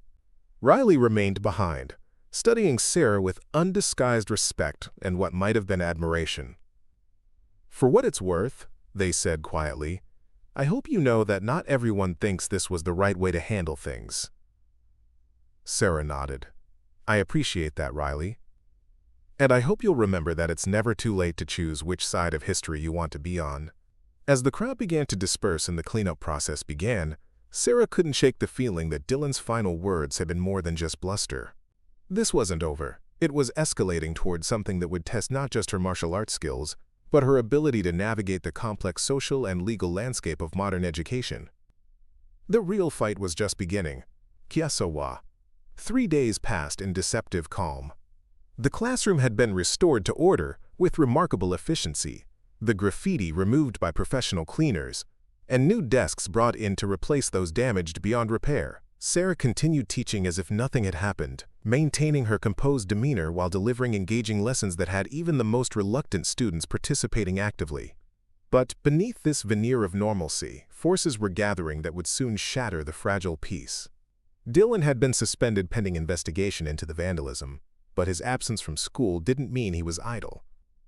Riley remained behind, studying Sarah with undisguised respect and what might have been admiration. "For what it's worth," they said quietly, "I hope you know that not everyone thinks this was the right way to handle things." Sarah nodded. "I appreciate that, Riley. And I hope you'll remember that it's never too late to choose which side of history you want to be on." As the crowd began to disperse and the cleanup process began, Sarah couldn't shake the feeling that Dylan's final words had been more than just bluster. This wasn't over. It was escalating toward something that would test not just her martial arts skills, but her ability to navigate the complex social and legal landscape of modern education. The real fight was just beginning. Kyasawa. 3 days passed in deceptive calm. The classroom had been restored to order with remarkable efficiency, the graffiti removed by professional cleaners, and new desks brought in to replace those damaged beyond repair. Sarah continued teaching as if nothing had happened, maintaining her composed demeanor while delivering engaging lessons that had even the most reluctant students participating actively. But beneath this veneer of normalcy, forces were gathering that would soon shatter the fragile peace. Dylan had been suspended pending investigation into the vandalism, but his absence from school didn't mean he was idle.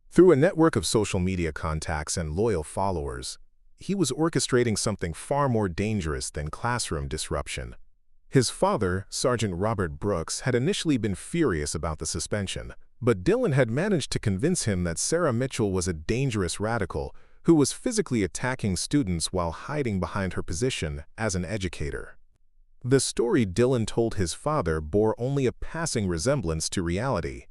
Through a network of social media contacts and loyal followers, he was orchestrating something far more dangerous than classroom disruption. His father, Sergeant Robert Brooks, had initially been furious about the suspension, but Dylan had managed to convince him that Sarah Mitchell was a dangerous radical who was physically attacking students while hiding behind her position as an educator. The story Dylan told his father bore only a passing resemblance to reality.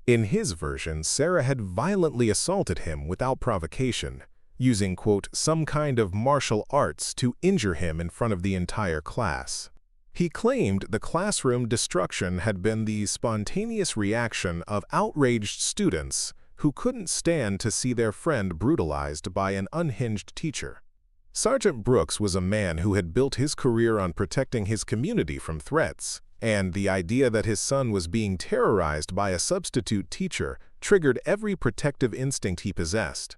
In his version, Sarah had violently assaulted him without provocation, using, quote, some kind of martial arts to injure him in front of the entire class. He claimed the classroom destruction had been the spontaneous reaction of outraged students who couldn't stand to see their friend brutalized by an unhinged teacher. Sergeant Brooks was a man who had built his career on protecting his community from threats, and the idea that his son was being terrorized by a substitute teacher triggered every protective instinct he possessed.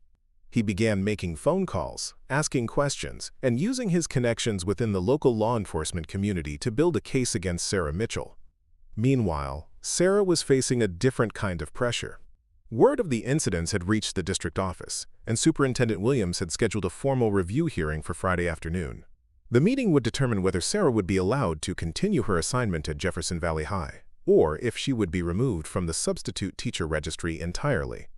He began making phone calls, asking questions, and using his connections within the local law enforcement community to build a case against Sarah Mitchell. Meanwhile, Sarah was facing a different kind of pressure. Word of the incidents had reached the district office, and Superintendent Williams had scheduled a formal review hearing for Friday afternoon. The meeting would determine whether Sarah would be allowed to continue her assignment at Jefferson Valley High, or if she would be removed from the substitute teacher registry entirely.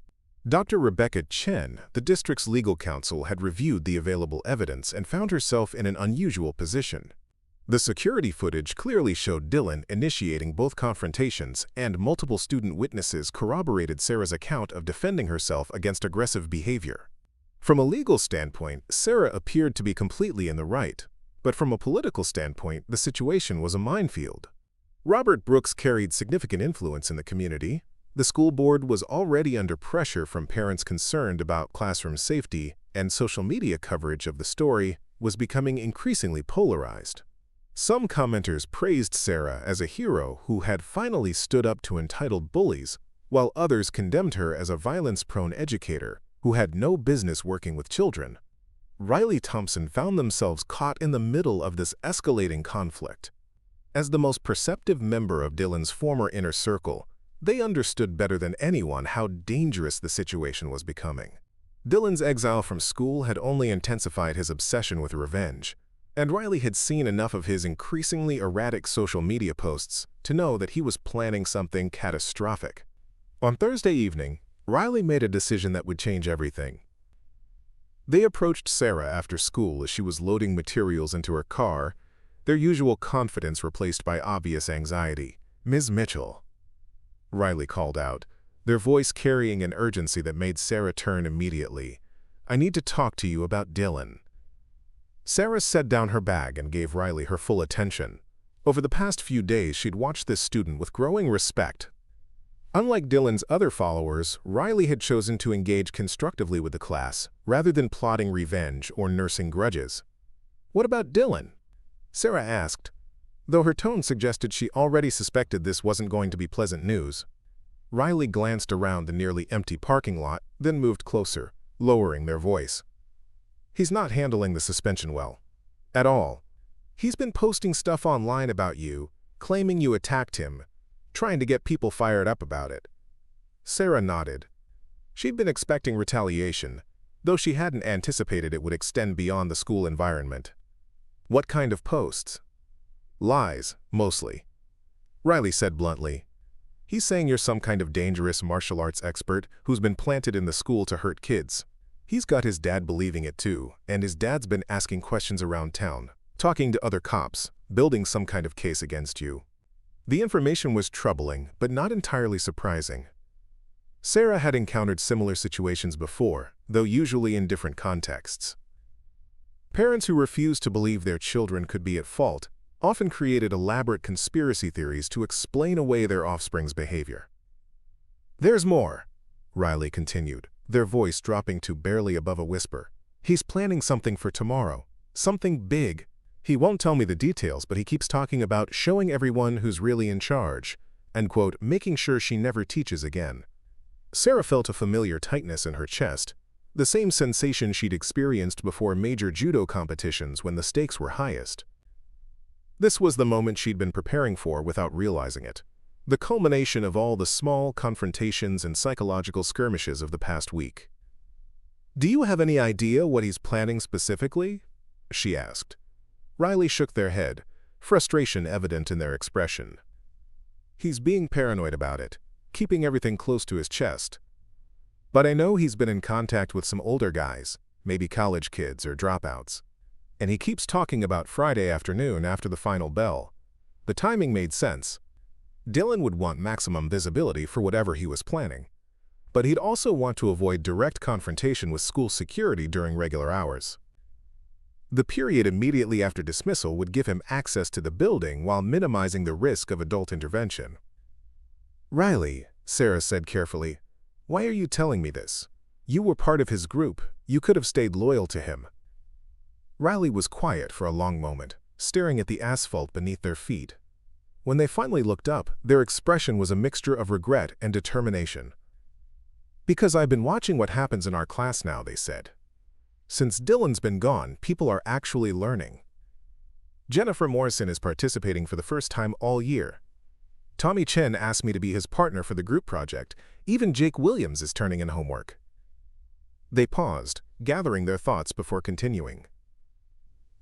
Dr. Rebecca Chen, the district's legal counsel, had reviewed the available evidence and found herself in an unusual position. The security footage clearly showed Dylan initiating both confrontations, and multiple student witnesses corroborated Sarah's account of defending herself against aggressive behavior. From a legal standpoint, Sarah appeared to be completely in the right, but from a political standpoint, the situation was a minefield. Robert Brooks carried significant influence in the community. The school board was already under pressure from parents concerned about classroom safety, and social media coverage of the story was becoming increasingly polarized. Some commenters praised Sarah as a hero who had finally stood up to entitled bullies, while others condemned her as a violence-prone educator who had no business working with children. Riley Thompson found themselves caught in the middle of this escalating conflict. As the most perceptive member of Dylan's former inner circle, they understood better than anyone how dangerous the situation was becoming. Dylan's exile from school had only intensified his obsession with revenge, and Riley had seen enough of his increasingly erratic social media posts to know that he was planning something catastrophic. On Thursday evening, Riley made a decision that would change everything. They approached Sarah after school as she was loading materials into her car, their usual confidence replaced by obvious anxiety. "Ms. Mitchell," Riley called out, their voice carrying an urgency that made Sarah turn immediately. "I need to talk to you about Dylan." Sarah set down her bag and gave Riley her full attention. Over the past few days, she'd watched this student with growing respect. Unlike Dylan's other followers, Riley had chosen to engage constructively with the class, rather than plotting revenge or nursing grudges. "What about Dylan?" Sarah asked, though her tone suggested she already suspected this wasn't going to be pleasant news. Riley glanced around the nearly empty parking lot, then moved closer, lowering their voice. "He's not handling the suspension well. At all. He's been posting stuff online about you, claiming you attacked him, trying to get people fired up about it. Sarah nodded. She'd been expecting retaliation, though she hadn't anticipated it would extend beyond the school environment. What kind of posts? Lies, mostly. Riley said bluntly. He's saying you're some kind of dangerous martial arts expert who's been planted in the school to hurt kids. He's got his dad believing it too, and his dad's been asking questions around town, talking to other cops, building some kind of case against you. The information was troubling, but not entirely surprising. Sarah had encountered similar situations before, though usually in different contexts. Parents who refused to believe their children could be at fault often created elaborate conspiracy theories to explain away their offspring's behavior. There's more, Riley continued, their voice dropping to barely above a whisper. He's planning something for tomorrow, something big. He won't tell me the details, but he keeps talking about showing everyone who's really in charge, and, quote, making sure she never teaches again. Sarah felt a familiar tightness in her chest, the same sensation she'd experienced before major judo competitions when the stakes were highest. This was the moment she'd been preparing for without realizing it, the culmination of all the small confrontations and psychological skirmishes of the past week. "Do you have any idea what he's planning specifically?" she asked. Riley shook their head, frustration evident in their expression. "He's being paranoid about it, keeping everything close to his chest. But I know he's been in contact with some older guys, maybe college kids or dropouts. And he keeps talking about Friday afternoon after the final bell." The timing made sense. Dylan would want maximum visibility for whatever he was planning, but he'd also want to avoid direct confrontation with school security during regular hours. The period immediately after dismissal would give him access to the building while minimizing the risk of adult intervention. "Riley," Sarah said carefully, "why are you telling me this? You were part of his group. You could have stayed loyal to him." Riley was quiet for a long moment, staring at the asphalt beneath their feet. When they finally looked up, their expression was a mixture of regret and determination. "Because I've been watching what happens in our class now," they said. "Since Dylan's been gone, people are actually learning. Jennifer Morrison is participating for the first time all year. Tommy Chen asked me to be his partner for the group project. Even Jake Williams is turning in homework." They paused, gathering their thoughts before continuing.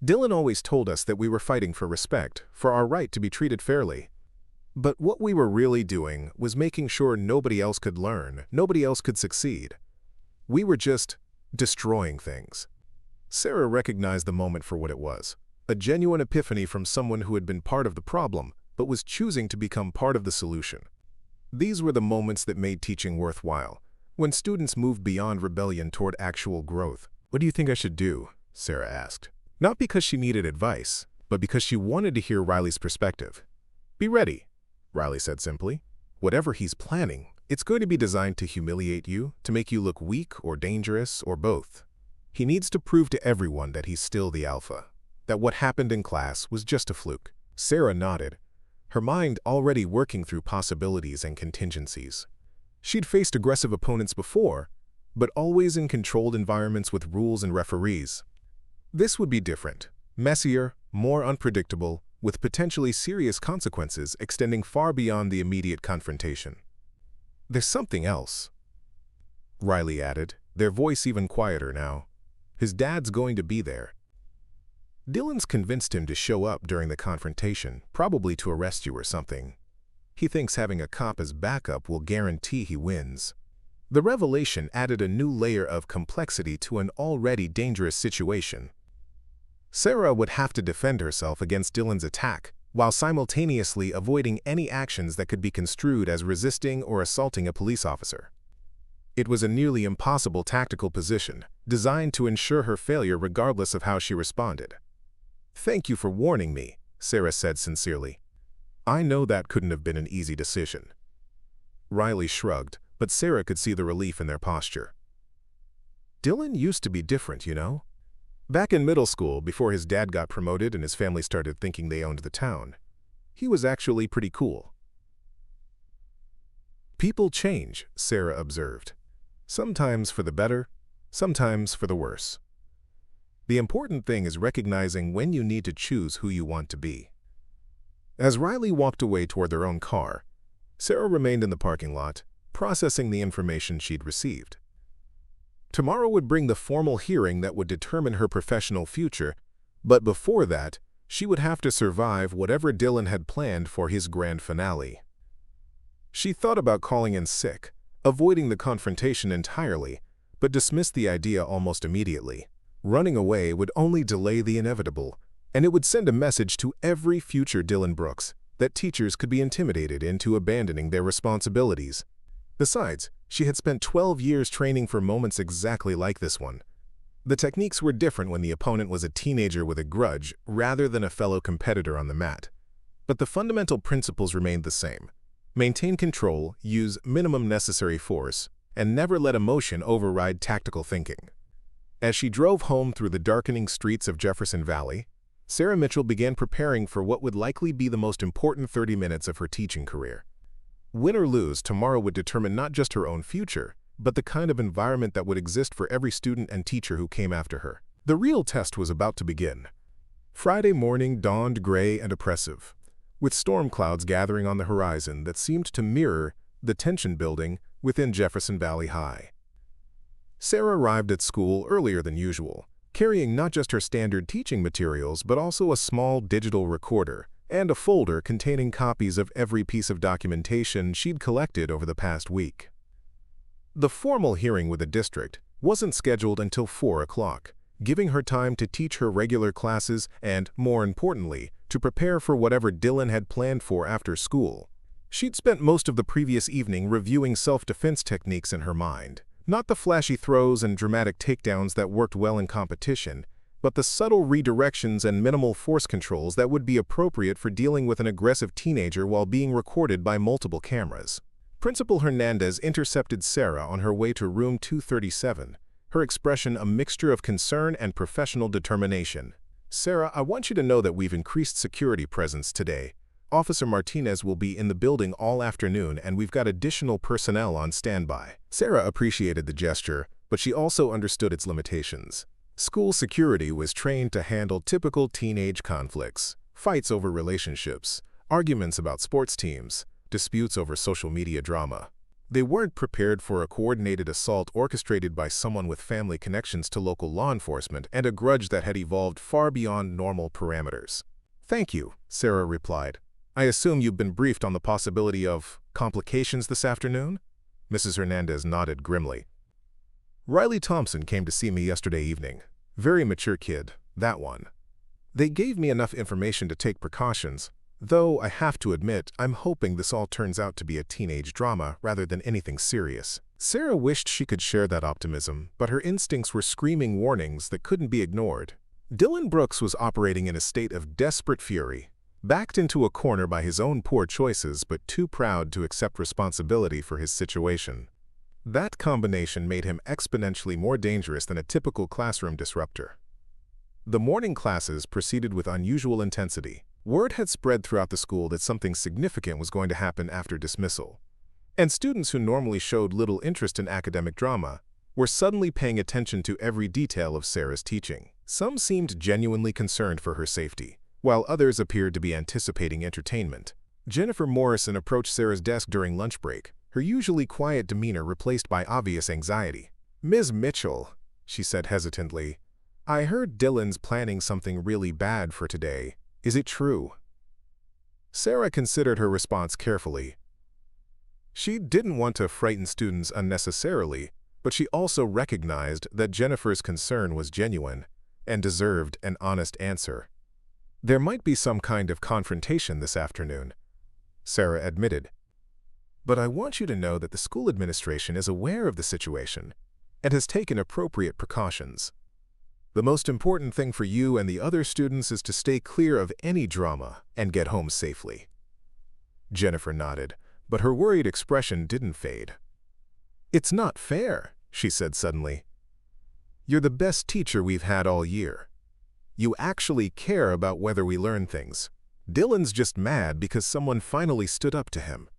"Dylan always told us that we were fighting for respect, for our right to be treated fairly. But what we were really doing was making sure nobody else could learn, nobody else could succeed. We were just destroying things." Sarah recognized the moment for what it was, a genuine epiphany from someone who had been part of the problem, but was choosing to become part of the solution. These were the moments that made teaching worthwhile, when students moved beyond rebellion toward actual growth. "What do you think I should do?" Sarah asked. Not because she needed advice, but because she wanted to hear Riley's perspective. "Be ready," Riley said simply. "Whatever he's planning, it's going to be designed to humiliate you, to make you look weak or dangerous or both. He needs to prove to everyone that he's still the alpha, that what happened in class was just a fluke." Sarah nodded, her mind already working through possibilities and contingencies. She'd faced aggressive opponents before, but always in controlled environments with rules and referees. This would be different, messier, more unpredictable, with potentially serious consequences extending far beyond the immediate confrontation. "There's something else," Riley added, their voice even quieter now. "His dad's going to be there. Dylan's convinced him to show up during the confrontation, probably to arrest you or something. He thinks having a cop as backup will guarantee he wins." The revelation added a new layer of complexity to an already dangerous situation. Sarah would have to defend herself against Dylan's attack, while simultaneously avoiding any actions that could be construed as resisting or assaulting a police officer. It was a nearly impossible tactical position, designed to ensure her failure regardless of how she responded. "Thank you for warning me," Sarah said sincerely. "I know that couldn't have been an easy decision." Riley shrugged, but Sarah could see the relief in their posture. "Dylan used to be different, you know. Back in middle school, before his dad got promoted and his family started thinking they owned the town, he was actually pretty cool." "People change," Sarah observed. "Sometimes for the better, sometimes for the worse. The important thing is recognizing when you need to choose who you want to be." As Riley walked away toward their own car, Sarah remained in the parking lot, processing the information she'd received. Tomorrow would bring the formal hearing that would determine her professional future, but before that, she would have to survive whatever Dylan had planned for his grand finale. She thought about calling in sick, avoiding the confrontation entirely, but dismissed the idea almost immediately. Running away would only delay the inevitable, and it would send a message to every future Dylan Brooks that teachers could be intimidated into abandoning their responsibilities. Besides, she had spent 12 years training for moments exactly like this one. The techniques were different when the opponent was a teenager with a grudge rather than a fellow competitor on the mat. But the fundamental principles remained the same. Maintain control, use minimum necessary force, and never let emotion override tactical thinking. As she drove home through the darkening streets of Jefferson Valley, Sarah Mitchell began preparing for what would likely be the most important 30 minutes of her teaching career. Win or lose, tomorrow would determine not just her own future, but the kind of environment that would exist for every student and teacher who came after her. The real test was about to begin. Friday morning dawned gray and oppressive, with storm clouds gathering on the horizon that seemed to mirror the tension building within Jefferson Valley High. Sarah arrived at school earlier than usual, carrying not just her standard teaching materials but also a small digital recorder and a folder containing copies of every piece of documentation she'd collected over the past week. The formal hearing with the district wasn't scheduled until 4 o'clock, giving her time to teach her regular classes and, more importantly, to prepare for whatever Dylan had planned for after school. She'd spent most of the previous evening reviewing self-defense techniques in her mind, not the flashy throws and dramatic takedowns that worked well in competition, but the subtle redirections and minimal force controls that would be appropriate for dealing with an aggressive teenager while being recorded by multiple cameras. Principal Hernandez intercepted Sarah on her way to room 237, her expression a mixture of concern and professional determination. "Sarah, I want you to know that we've increased security presence today. Officer Martinez will be in the building all afternoon and we've got additional personnel on standby." Sarah appreciated the gesture, but she also understood its limitations. School security was trained to handle typical teenage conflicts, fights over relationships, arguments about sports teams, disputes over social media drama. They weren't prepared for a coordinated assault orchestrated by someone with family connections to local law enforcement and a grudge that had evolved far beyond normal parameters. "Thank you," Sarah replied. "I assume you've been briefed on the possibility of complications this afternoon?" Mrs. Hernandez nodded grimly. "Riley Thompson came to see me yesterday evening. Very mature kid, that one. They gave me enough information to take precautions, though I have to admit I'm hoping this all turns out to be a teenage drama rather than anything serious." Sarah wished she could share that optimism, but her instincts were screaming warnings that couldn't be ignored. Dylan Brooks was operating in a state of desperate fury, backed into a corner by his own poor choices but too proud to accept responsibility for his situation. That combination made him exponentially more dangerous than a typical classroom disruptor. The morning classes proceeded with unusual intensity. Word had spread throughout the school that something significant was going to happen after dismissal, and students who normally showed little interest in academic drama were suddenly paying attention to every detail of Sarah's teaching. Some seemed genuinely concerned for her safety, while others appeared to be anticipating entertainment. Jennifer Morrison approached Sarah's desk during lunch break, her usually quiet demeanor replaced by obvious anxiety. "Ms. Mitchell," she said hesitantly, "I heard Dylan's planning something really bad for today. Is it true?" Sarah considered her response carefully. She didn't want to frighten students unnecessarily, but she also recognized that Jennifer's concern was genuine and deserved an honest answer. "There might be some kind of confrontation this afternoon," Sarah admitted. "But I want you to know that the school administration is aware of the situation and has taken appropriate precautions. The most important thing for you and the other students is to stay clear of any drama and get home safely." Jennifer nodded, but her worried expression didn't fade. "It's not fair," she said suddenly. "You're the best teacher we've had all year. You actually care about whether we learn things. Dylan's just mad because someone finally stood up to him."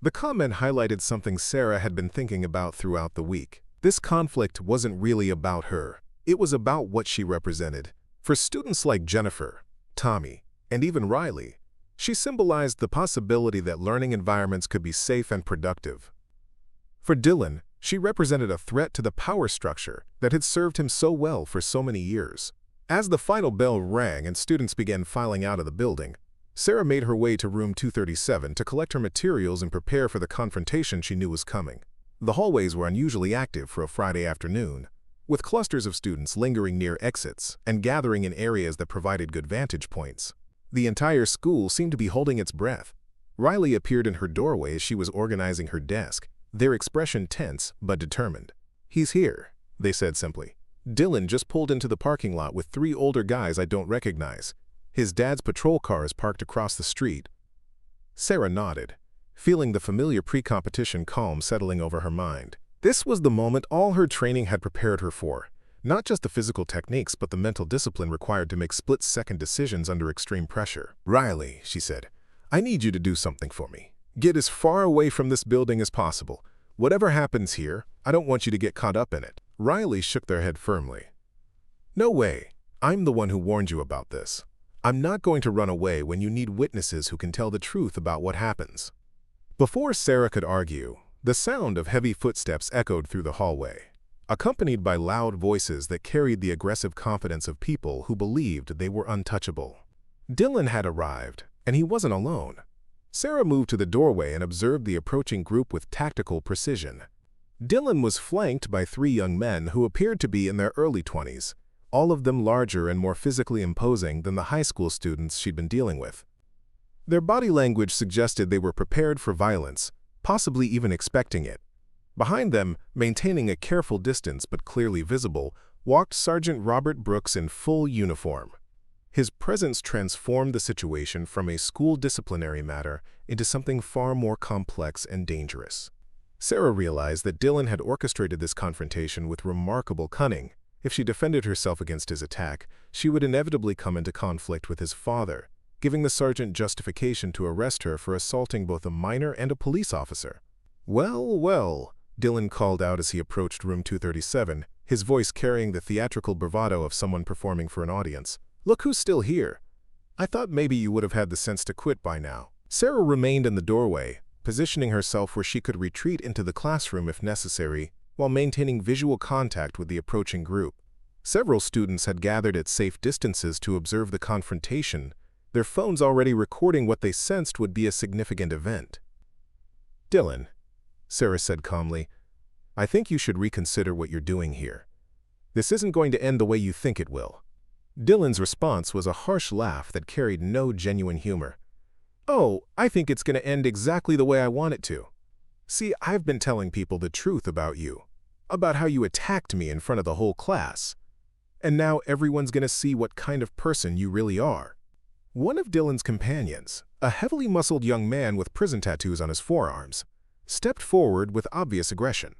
The comment highlighted something Sarah had been thinking about throughout the week. This conflict wasn't really about her. It was about what she represented. For students like Jennifer, Tommy, and even Riley, She symbolized the possibility that learning environments could be safe and productive. For Dylan, she represented a threat to the power structure that had served him so well for so many years. As the final bell rang and students began filing out of the building, Sarah made her way to room 237 to collect her materials and prepare for the confrontation she knew was coming. The hallways were unusually active for a Friday afternoon, with clusters of students lingering near exits and gathering in areas that provided good vantage points. The entire school seemed to be holding its breath. Riley appeared in her doorway as she was organizing her desk, their expression tense but determined. "He's here," they said simply. "Dylan just pulled into the parking lot with 3 older guys I don't recognize. His dad's patrol car is parked across the street." Sarah nodded, feeling the familiar pre-competition calm settling over her mind. This was the moment all her training had prepared her for. Not just the physical techniques, but the mental discipline required to make split-second decisions under extreme pressure. "Riley," she said, "I need you to do something for me. Get as far away from this building as possible. Whatever happens here, I don't want you to get caught up in it." Riley shook their head firmly. "No way. I'm the one who warned you about this. I'm not going to run away when you need witnesses who can tell the truth about what happens." Before Sarah could argue, the sound of heavy footsteps echoed through the hallway, accompanied by loud voices that carried the aggressive confidence of people who believed they were untouchable. Dylan had arrived, and he wasn't alone. Sarah moved to the doorway and observed the approaching group with tactical precision. Dylan was flanked by 3 young men who appeared to be in their early 20s, all of them larger and more physically imposing than the high school students she'd been dealing with. Their body language suggested they were prepared for violence, possibly even expecting it. Behind them, maintaining a careful distance but clearly visible, walked Sergeant Robert Brooks in full uniform. His presence transformed the situation from a school disciplinary matter into something far more complex and dangerous. Sarah realized that Dylan had orchestrated this confrontation with remarkable cunning. If she defended herself against his attack, she would inevitably come into conflict with his father, giving the sergeant justification to arrest her for assaulting both a minor and a police officer. "Well, well," Dylan called out as he approached room 237, his voice carrying the theatrical bravado of someone performing for an audience. "Look who's still here. I thought maybe you would have had the sense to quit by now." Sarah remained in the doorway, positioning herself where she could retreat into the classroom if necessary, while maintaining visual contact with the approaching group. Several students had gathered at safe distances to observe the confrontation, their phones already recording what they sensed would be a significant event. "Dylan," Sarah said calmly, "I think you should reconsider what you're doing here. This isn't going to end the way you think it will." Dylan's response was a harsh laugh that carried no genuine humor. "Oh, I think it's going to end exactly the way I want it to. See, I've been telling people the truth about you, about how you attacked me in front of the whole class. And now everyone's going to see what kind of person you really are." One of Dylan's companions, a heavily muscled young man with prison tattoos on his forearms, stepped forward with obvious aggression.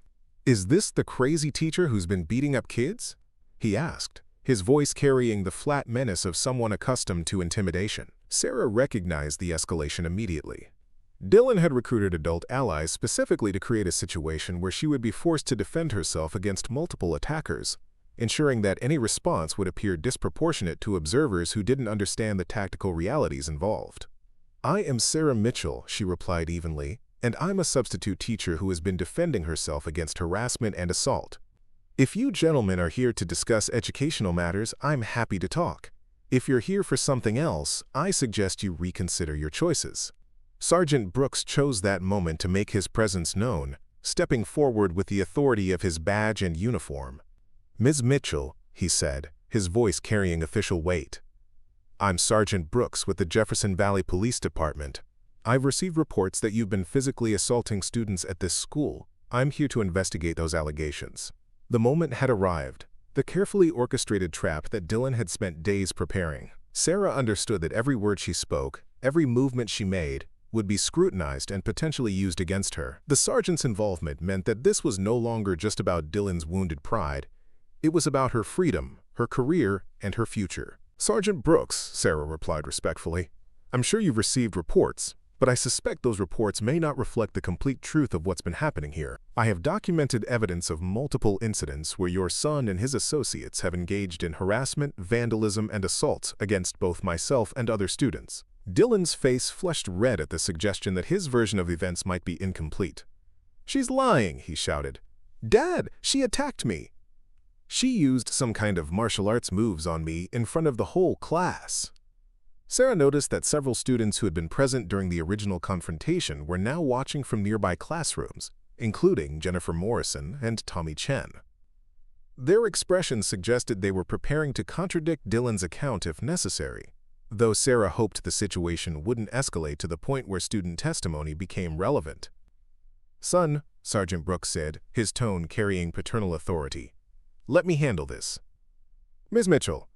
"Is this the crazy teacher who's been beating up kids?" he asked, his voice carrying the flat menace of someone accustomed to intimidation. Sarah recognized the escalation immediately. Dylan had recruited adult allies specifically to create a situation where she would be forced to defend herself against multiple attackers, ensuring that any response would appear disproportionate to observers who didn't understand the tactical realities involved. "I am Sarah Mitchell," she replied evenly, "and I'm a substitute teacher who has been defending herself against harassment and assault. If you gentlemen are here to discuss educational matters, I'm happy to talk. If you're here for something else, I suggest you reconsider your choices." Sergeant Brooks chose that moment to make his presence known, stepping forward with the authority of his badge and uniform. "Ms. Mitchell," he said, his voice carrying official weight, "I'm Sergeant Brooks with the Jefferson Valley Police Department. I've received reports that you've been physically assaulting students at this school. I'm here to investigate those allegations." The moment had arrived, the carefully orchestrated trap that Dylan had spent days preparing. Sarah understood that every word she spoke, every movement she made, would be scrutinized and potentially used against her. The sergeant's involvement meant that this was no longer just about Dylan's wounded pride. It was about her freedom, her career, and her future. "Sergeant Brooks," Sarah replied respectfully, "I'm sure you've received reports, but I suspect those reports may not reflect the complete truth of what's been happening here. I have documented evidence of multiple incidents where your son and his associates have engaged in harassment, vandalism, and assaults against both myself and other students. Dylan's face flushed red at the suggestion that his version of events might be incomplete. "She's lying," he shouted. "Dad, she attacked me. She used some kind of martial arts moves on me in front of the whole class." Sarah noticed that several students who had been present during the original confrontation were now watching from nearby classrooms, including Jennifer Morrison and Tommy Chen. Their expressions suggested they were preparing to contradict Dylan's account if necessary, though Sarah hoped the situation wouldn't escalate to the point where student testimony became relevant. "Son," Sergeant Brooks said, his tone carrying paternal authority, "let me handle this. Ms. Mitchell,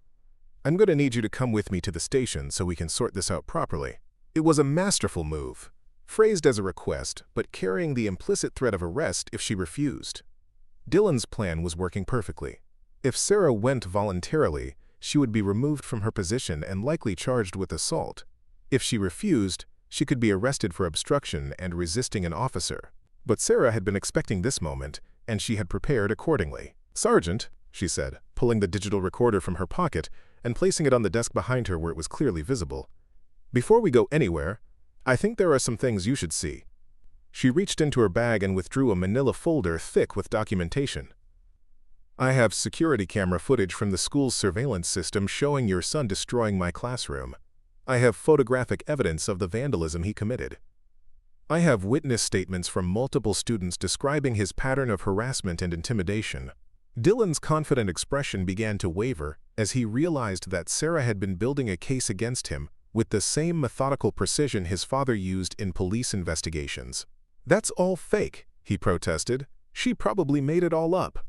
I'm going to need you to come with me to the station so we can sort this out properly." It was a masterful move, phrased as a request, but carrying the implicit threat of arrest if she refused. Dylan's plan was working perfectly. If Sarah went voluntarily, she would be removed from her position and likely charged with assault. If she refused, she could be arrested for obstruction and resisting an officer. But Sarah had been expecting this moment, and she had prepared accordingly. "Sergeant," she said, pulling the digital recorder from her pocket and placing it on the desk behind her where it was clearly visible. "Before we go anywhere, I think there are some things you should see." She reached into her bag and withdrew a manila folder thick with documentation. "I have security camera footage from the school's surveillance system showing your son destroying my classroom. I have photographic evidence of the vandalism he committed. I have witness statements from multiple students describing his pattern of harassment and intimidation." Dylan's confident expression began to waver as he realized that Sarah had been building a case against him with the same methodical precision his father used in police investigations. "That's all fake," he protested. "She probably made it all up."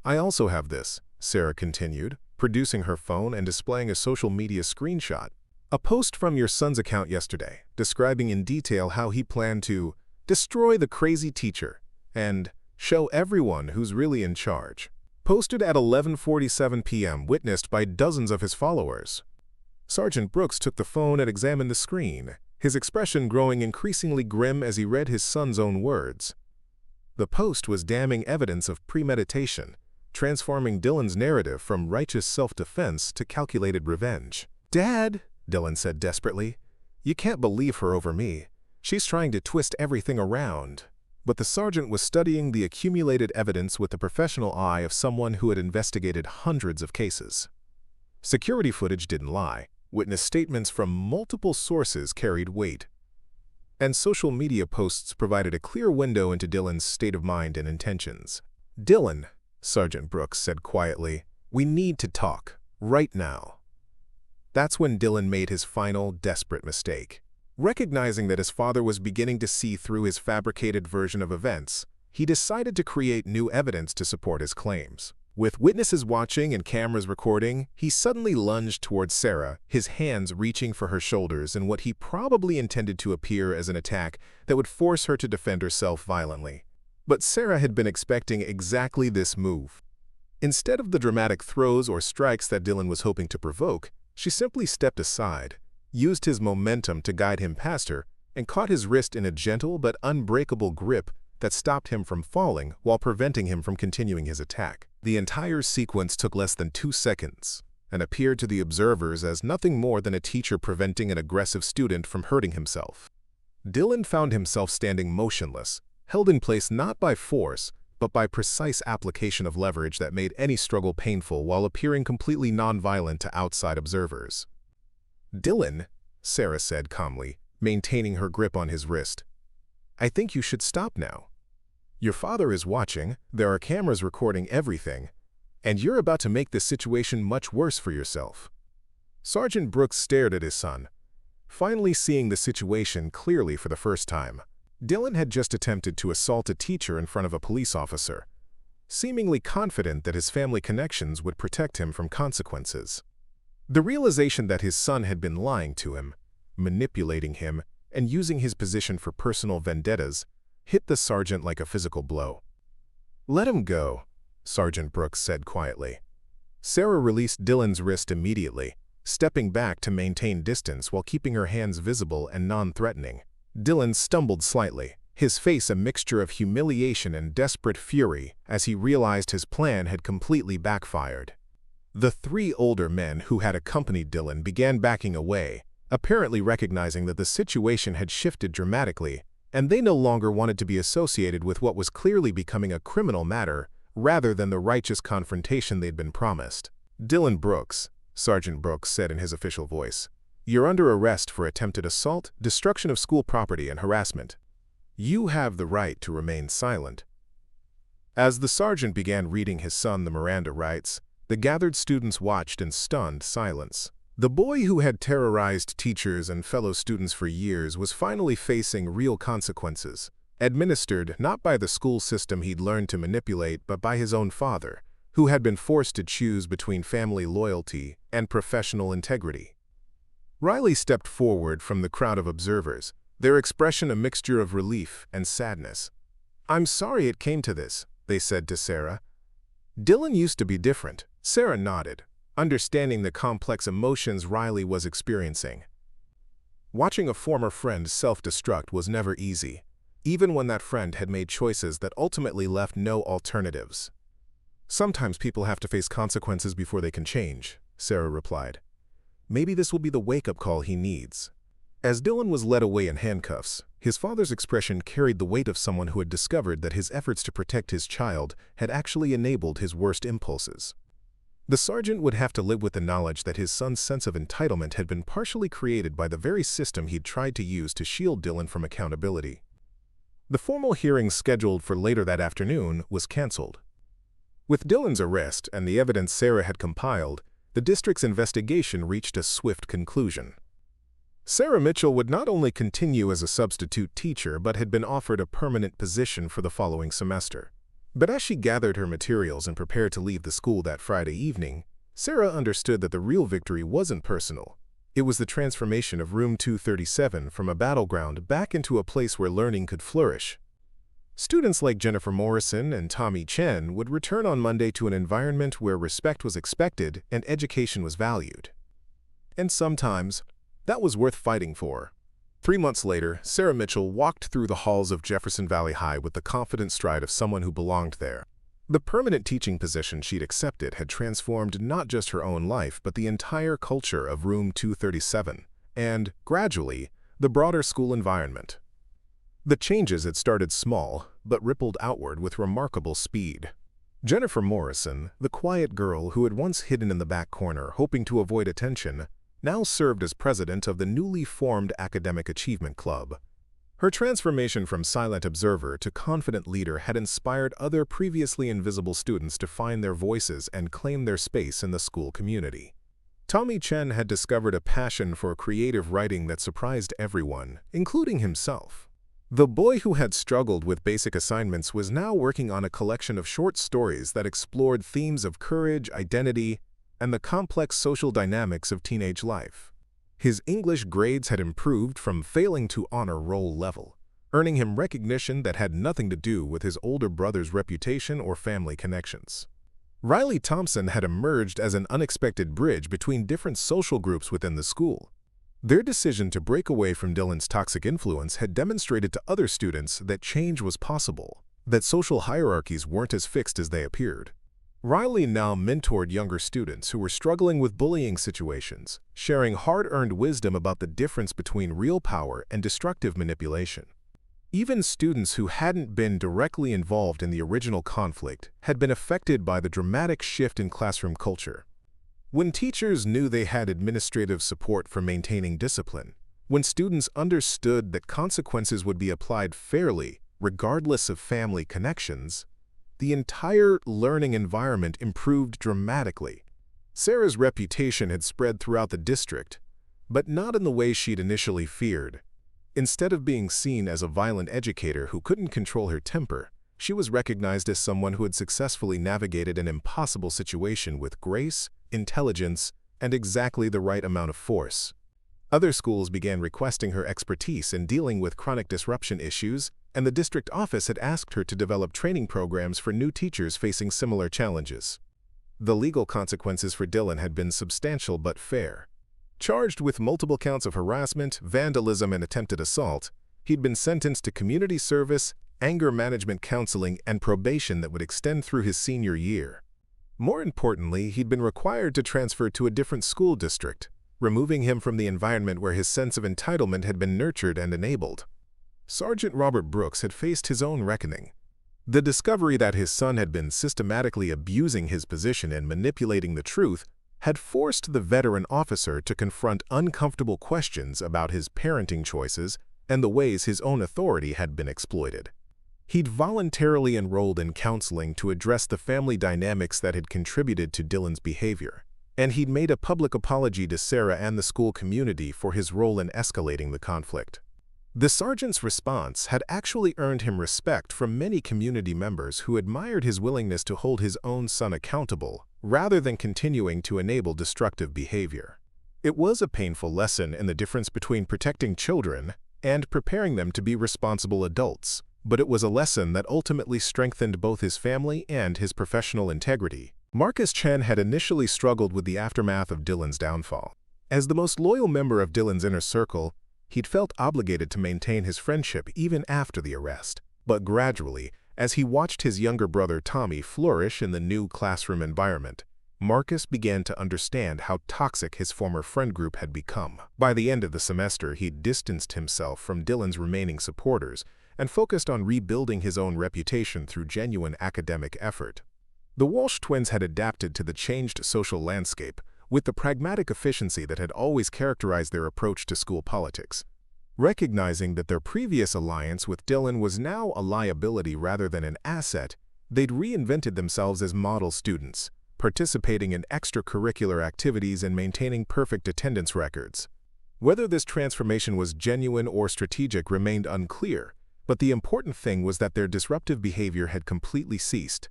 "I also have this," Sarah continued, producing her phone and displaying a social media screenshot. "A post from your son's account yesterday, describing in detail how he planned to destroy the crazy teacher and show everyone who's really in charge. Posted at 11:47 p.m., witnessed by dozens of his followers." Sergeant Brooks took the phone and examined the screen, his expression growing increasingly grim as he read his son's own words. The post was damning evidence of premeditation, transforming Dylan's narrative from righteous self-defense to calculated revenge. "Dad," Dylan said desperately, "you can't believe her over me. She's trying to twist everything around." But the sergeant was studying the accumulated evidence with the professional eye of someone who had investigated hundreds of cases. Security footage didn't lie. Witness statements from multiple sources carried weight. And social media posts provided a clear window into Dylan's state of mind and intentions. "Dylan," Sergeant Brooks said quietly, "we need to talk, right now." That's when Dylan made his final, desperate mistake. Recognizing that his father was beginning to see through his fabricated version of events, he decided to create new evidence to support his claims. With witnesses watching and cameras recording, he suddenly lunged towards Sarah, his hands reaching for her shoulders in what he probably intended to appear as an attack that would force her to defend herself violently. But Sarah had been expecting exactly this move. Instead of the dramatic throws or strikes that Dylan was hoping to provoke, she simply stepped aside, used his momentum to guide him past her, and caught his wrist in a gentle but unbreakable grip that stopped him from falling while preventing him from continuing his attack. The entire sequence took less than 2 seconds and appeared to the observers as nothing more than a teacher preventing an aggressive student from hurting himself. Dylan found himself standing motionless, held in place not by force, but by precise application of leverage that made any struggle painful while appearing completely nonviolent to outside observers. "Dylan," Sarah said calmly, maintaining her grip on his wrist, "I think you should stop now. Your father is watching, there are cameras recording everything, and you're about to make this situation much worse for yourself." Sergeant Brooks stared at his son, finally seeing the situation clearly for the first time. Dylan had just attempted to assault a teacher in front of a police officer, seemingly confident that his family connections would protect him from consequences. The realization that his son had been lying to him, manipulating him, and using his position for personal vendettas hit the sergeant like a physical blow. "Let him go," Sergeant Brooks said quietly. Sarah released Dylan's wrist immediately, stepping back to maintain distance while keeping her hands visible and non-threatening. Dylan stumbled slightly, his face a mixture of humiliation and desperate fury as he realized his plan had completely backfired. The 3 older men who had accompanied Dylan began backing away, apparently recognizing that the situation had shifted dramatically, and they no longer wanted to be associated with what was clearly becoming a criminal matter rather than the righteous confrontation they'd been promised. "Dylan Brooks," Sergeant Brooks said in his official voice, "you're under arrest for attempted assault, destruction of school property, and harassment. You have the right to remain silent." As the sergeant began reading his son the Miranda rights, the gathered students watched in stunned silence. The boy who had terrorized teachers and fellow students for years was finally facing real consequences, administered not by the school system he'd learned to manipulate but by his own father, who had been forced to choose between family loyalty and professional integrity. Riley stepped forward from the crowd of observers, their expression a mixture of relief and sadness. "I'm sorry it came to this," they said to Sarah. "Dylan used to be different." Sarah nodded, understanding the complex emotions Riley was experiencing. Watching a former friend self-destruct was never easy, even when that friend had made choices that ultimately left no alternatives. "Sometimes people have to face consequences before they can change," Sarah replied. "Maybe this will be the wake-up call he needs." As Dylan was led away in handcuffs, his father's expression carried the weight of someone who had discovered that his efforts to protect his child had actually enabled his worst impulses. The sergeant would have to live with the knowledge that his son's sense of entitlement had been partially created by the very system he'd tried to use to shield Dylan from accountability. The formal hearing scheduled for later that afternoon was canceled. With Dylan's arrest and the evidence Sarah had compiled, the district's investigation reached a swift conclusion. Sarah Mitchell would not only continue as a substitute teacher but had been offered a permanent position for the following semester. But as she gathered her materials and prepared to leave the school that Friday evening, Sarah understood that the real victory wasn't personal. It was the transformation of Room 237 from a battleground back into a place where learning could flourish. Students like Jennifer Morrison and Tommy Chen would return on Monday to an environment where respect was expected and education was valued. And sometimes, that was worth fighting for. 3 months later, Sarah Mitchell walked through the halls of Jefferson Valley High with the confident stride of someone who belonged there. The permanent teaching position she'd accepted had transformed not just her own life but the entire culture of Room 237 and, gradually, the broader school environment. The changes had started small but rippled outward with remarkable speed. Jennifer Morrison, the quiet girl who had once hidden in the back corner hoping to avoid attention, now served as president of the newly formed Academic Achievement Club. Her transformation from silent observer to confident leader had inspired other previously invisible students to find their voices and claim their space in the school community. Tommy Chen had discovered a passion for creative writing that surprised everyone, including himself. The boy who had struggled with basic assignments was now working on a collection of short stories that explored themes of courage, identity, and the complex social dynamics of teenage life. His English grades had improved from failing to honor roll level, earning him recognition that had nothing to do with his older brother's reputation or family connections. Riley Thompson had emerged as an unexpected bridge between different social groups within the school. Their decision to break away from Dylan's toxic influence had demonstrated to other students that change was possible, that social hierarchies weren't as fixed as they appeared. Riley now mentored younger students who were struggling with bullying situations, sharing hard-earned wisdom about the difference between real power and destructive manipulation. Even students who hadn't been directly involved in the original conflict had been affected by the dramatic shift in classroom culture. When teachers knew they had administrative support for maintaining discipline, when students understood that consequences would be applied fairly, regardless of family connections, the entire learning environment improved dramatically. Sarah's reputation had spread throughout the district, but not in the way she'd initially feared. Instead of being seen as a violent educator who couldn't control her temper, she was recognized as someone who had successfully navigated an impossible situation with grace, intelligence, and exactly the right amount of force. Other schools began requesting her expertise in dealing with chronic disruption issues, and the district office had asked her to develop training programs for new teachers facing similar challenges. The legal consequences for Dylan had been substantial but fair. Charged with multiple counts of harassment, vandalism, and attempted assault, he'd been sentenced to community service, anger management counseling, and probation that would extend through his senior year. More importantly, he'd been required to transfer to a different school district, removing him from the environment where his sense of entitlement had been nurtured and enabled. Sergeant Robert Brooks had faced his own reckoning. The discovery that his son had been systematically abusing his position and manipulating the truth had forced the veteran officer to confront uncomfortable questions about his parenting choices and the ways his own authority had been exploited. He'd voluntarily enrolled in counseling to address the family dynamics that had contributed to Dylan's behavior, and he'd made a public apology to Sarah and the school community for his role in escalating the conflict. The sergeant's response had actually earned him respect from many community members who admired his willingness to hold his own son accountable rather than continuing to enable destructive behavior. It was a painful lesson in the difference between protecting children and preparing them to be responsible adults, but it was a lesson that ultimately strengthened both his family and his professional integrity. Marcus Chen had initially struggled with the aftermath of Dylan's downfall. As the most loyal member of Dylan's inner circle, he'd felt obligated to maintain his friendship even after the arrest. But gradually, as he watched his younger brother Tommy flourish in the new classroom environment, Marcus began to understand how toxic his former friend group had become. By the end of the semester, he'd distanced himself from Dylan's remaining supporters and focused on rebuilding his own reputation through genuine academic effort. The Walsh twins had adapted to the changed social landscape with the pragmatic efficiency that had always characterized their approach to school politics. Recognizing that their previous alliance with Dylan was now a liability rather than an asset, they'd reinvented themselves as model students, participating in extracurricular activities and maintaining perfect attendance records. Whether this transformation was genuine or strategic remained unclear, but the important thing was that their disruptive behavior had completely ceased.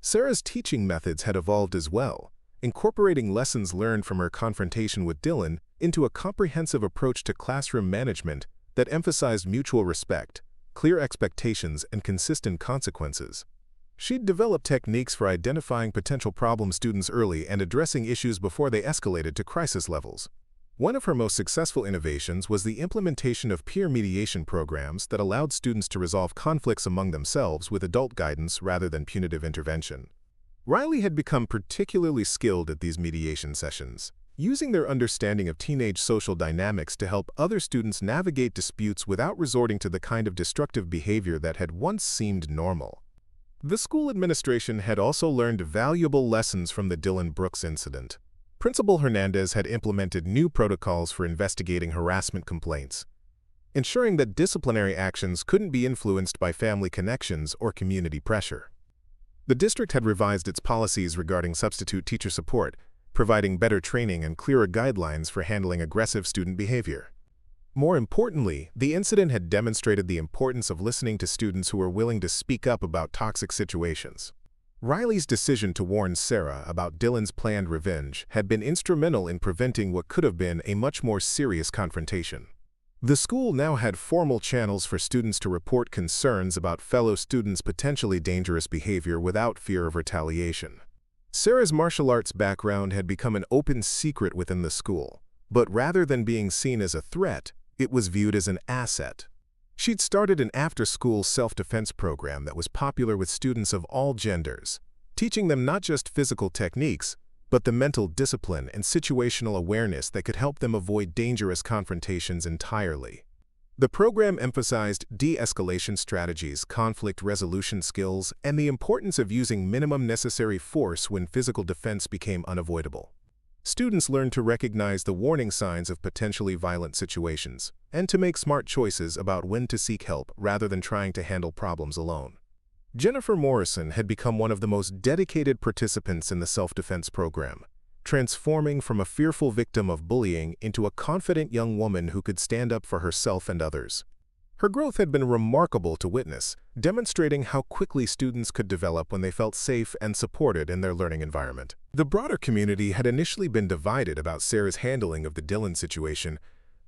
Sarah's teaching methods had evolved as well, incorporating lessons learned from her confrontation with Dylan into a comprehensive approach to classroom management that emphasized mutual respect, clear expectations, and consistent consequences. She'd developed techniques for identifying potential problem students early and addressing issues before they escalated to crisis levels. One of her most successful innovations was the implementation of peer mediation programs that allowed students to resolve conflicts among themselves with adult guidance rather than punitive intervention. Riley had become particularly skilled at these mediation sessions, using their understanding of teenage social dynamics to help other students navigate disputes without resorting to the kind of destructive behavior that had once seemed normal. The school administration had also learned valuable lessons from the Dylan Brooks incident. Principal Hernandez had implemented new protocols for investigating harassment complaints, ensuring that disciplinary actions couldn't be influenced by family connections or community pressure. The district had revised its policies regarding substitute teacher support, providing better training and clearer guidelines for handling aggressive student behavior. More importantly, the incident had demonstrated the importance of listening to students who were willing to speak up about toxic situations. Riley's decision to warn Sarah about Dylan's planned revenge had been instrumental in preventing what could have been a much more serious confrontation. The school now had formal channels for students to report concerns about fellow students' potentially dangerous behavior without fear of retaliation. Sarah's martial arts background had become an open secret within the school, but rather than being seen as a threat, it was viewed as an asset. She'd started an after-school self-defense program that was popular with students of all genders, teaching them not just physical techniques, but the mental discipline and situational awareness that could help them avoid dangerous confrontations entirely. The program emphasized de-escalation strategies, conflict resolution skills, and the importance of using minimum necessary force when physical defense became unavoidable. Students learned to recognize the warning signs of potentially violent situations, and to make smart choices about when to seek help rather than trying to handle problems alone. Jennifer Morrison had become one of the most dedicated participants in the self-defense program, transforming from a fearful victim of bullying into a confident young woman who could stand up for herself and others. Her growth had been remarkable to witness, demonstrating how quickly students could develop when they felt safe and supported in their learning environment. The broader community had initially been divided about Sarah's handling of the Dylan situation,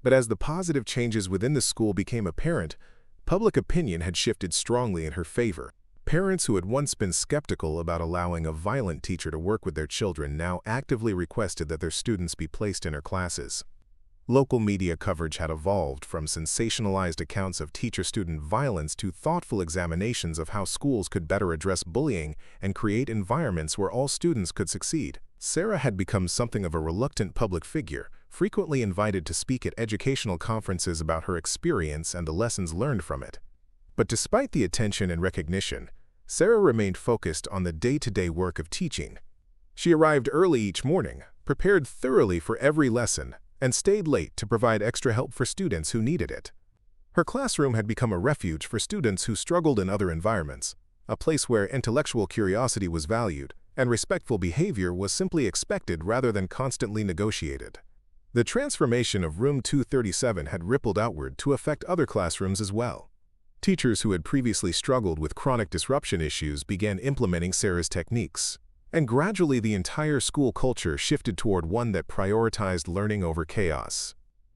but as the positive changes within the school became apparent, public opinion had shifted strongly in her favor. Parents who had once been skeptical about allowing a violent teacher to work with their children now actively requested that their students be placed in her classes. Local media coverage had evolved from sensationalized accounts of teacher-student violence to thoughtful examinations of how schools could better address bullying and create environments where all students could succeed. Sarah had become something of a reluctant public figure, frequently invited to speak at educational conferences about her experience and the lessons learned from it. But despite the attention and recognition, Sarah remained focused on the day-to-day work of teaching. She arrived early each morning, prepared thoroughly for every lesson, and stayed late to provide extra help for students who needed it. Her classroom had become a refuge for students who struggled in other environments, a place where intellectual curiosity was valued and respectful behavior was simply expected rather than constantly negotiated. The transformation of Room 237 had rippled outward to affect other classrooms as well. Teachers who had previously struggled with chronic disruption issues began implementing Sarah's techniques, and gradually the entire school culture shifted toward one that prioritized learning over chaos.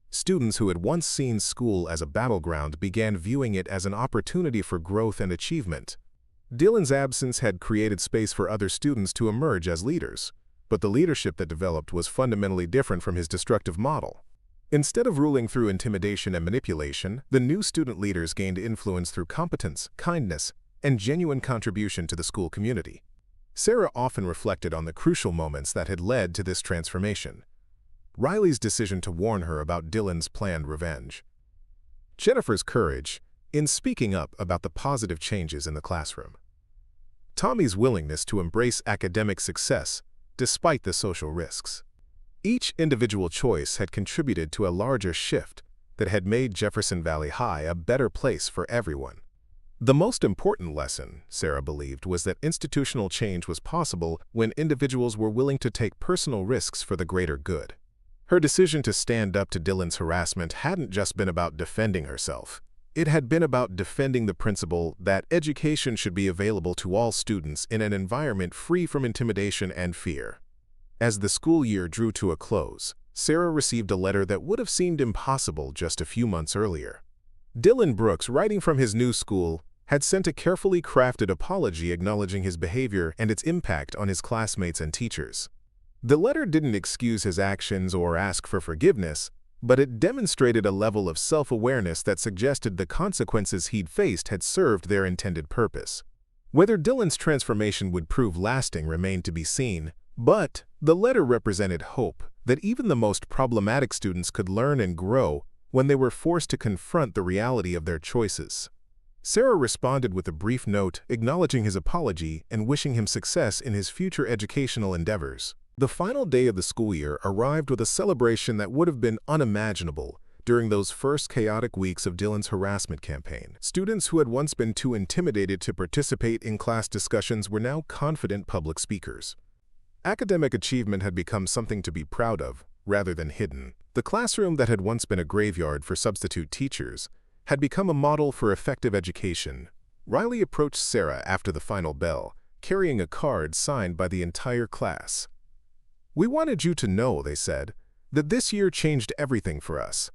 Students who had once seen school as a battleground began viewing it as an opportunity for growth and achievement. Dylan's absence had created space for other students to emerge as leaders, but the leadership that developed was fundamentally different from his destructive model. Instead of ruling through intimidation and manipulation, the new student leaders gained influence through competence, kindness, and genuine contribution to the school community. Sarah often reflected on the crucial moments that had led to this transformation. Riley's decision to warn her about Dylan's planned revenge. Jennifer's courage in speaking up about the positive changes in the classroom. Tommy's willingness to embrace academic success despite the social risks. Each individual choice had contributed to a larger shift that had made Jefferson Valley High a better place for everyone. The most important lesson, Sarah believed, was that institutional change was possible when individuals were willing to take personal risks for the greater good. Her decision to stand up to Dylan's harassment hadn't just been about defending herself. It had been about defending the principle that education should be available to all students in an environment free from intimidation and fear. As the school year drew to a close, Sarah received a letter that would have seemed impossible just a few months earlier. Dylan Brooks, writing from his new school, had sent a carefully crafted apology acknowledging his behavior and its impact on his classmates and teachers. The letter didn't excuse his actions or ask for forgiveness, but it demonstrated a level of self-awareness that suggested the consequences he'd faced had served their intended purpose. Whether Dylan's transformation would prove lasting remained to be seen, but the letter represented hope that even the most problematic students could learn and grow when they were forced to confront the reality of their choices. Sarah responded with a brief note acknowledging his apology and wishing him success in his future educational endeavors. The final day of the school year arrived with a celebration that would have been unimaginable during those first chaotic weeks of Dylan's harassment campaign. Students who had once been too intimidated to participate in class discussions were now confident public speakers. Academic achievement had become something to be proud of, rather than hidden. The classroom that had once been a graveyard for substitute teachers had become a model for effective education. Riley approached Sarah after the final bell, carrying a card signed by the entire class. "We wanted you to know," they said, "that this year changed everything for us.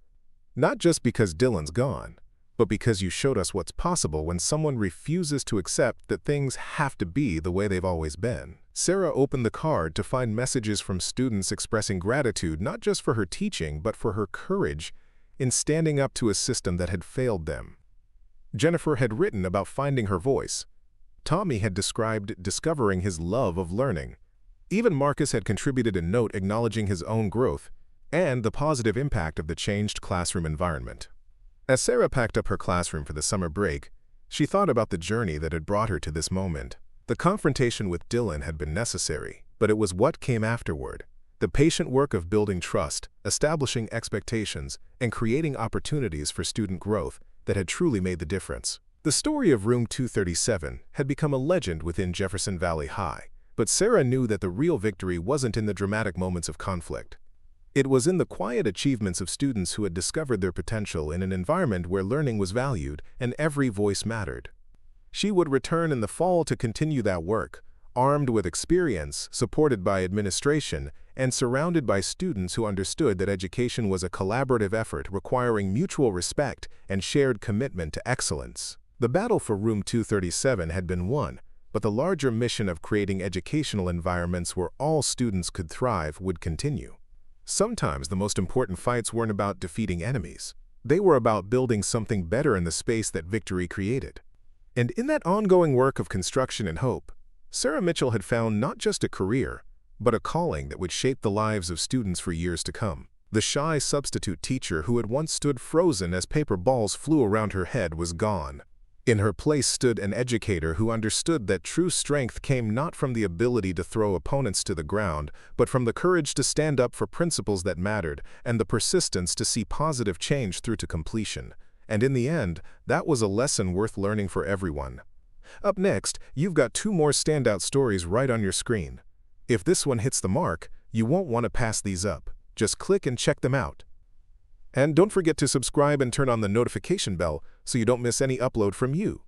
Not just because Dylan's gone, but because you showed us what's possible when someone refuses to accept that things have to be the way they've always been." Sarah opened the card to find messages from students expressing gratitude not just for her teaching, but for her courage in standing up to a system that had failed them. Jennifer had written about finding her voice. Tommy had described discovering his love of learning. Even Marcus had contributed a note acknowledging his own growth and the positive impact of the changed classroom environment. As Sarah packed up her classroom for the summer break, she thought about the journey that had brought her to this moment. The confrontation with Dylan had been necessary, but it was what came afterward. The patient work of building trust, establishing expectations, and creating opportunities for student growth that had truly made the difference. The story of Room 237 had become a legend within Jefferson Valley High, but Sarah knew that the real victory wasn't in the dramatic moments of conflict. It was in the quiet achievements of students who had discovered their potential in an environment where learning was valued and every voice mattered. She would return in the fall to continue that work, armed with experience, supported by administration, and surrounded by students who understood that education was a collaborative effort requiring mutual respect and shared commitment to excellence. The battle for Room 237 had been won, but the larger mission of creating educational environments where all students could thrive would continue. Sometimes the most important fights weren't about defeating enemies. They were about building something better in the space that victory created. And in that ongoing work of construction and hope, Sarah Mitchell had found not just a career, but a calling that would shape the lives of students for years to come. The shy substitute teacher who had once stood frozen as paper balls flew around her head was gone. In her place stood an educator who understood that true strength came not from the ability to throw opponents to the ground, but from the courage to stand up for principles that mattered and the persistence to see positive change through to completion. And in the end, that was a lesson worth learning for everyone. Up next, you've got 2 more standout stories right on your screen. If this one hits the mark, you won't want to pass these up. Just click and check them out. And don't forget to subscribe and turn on the notification bell so you don't miss any upload from you.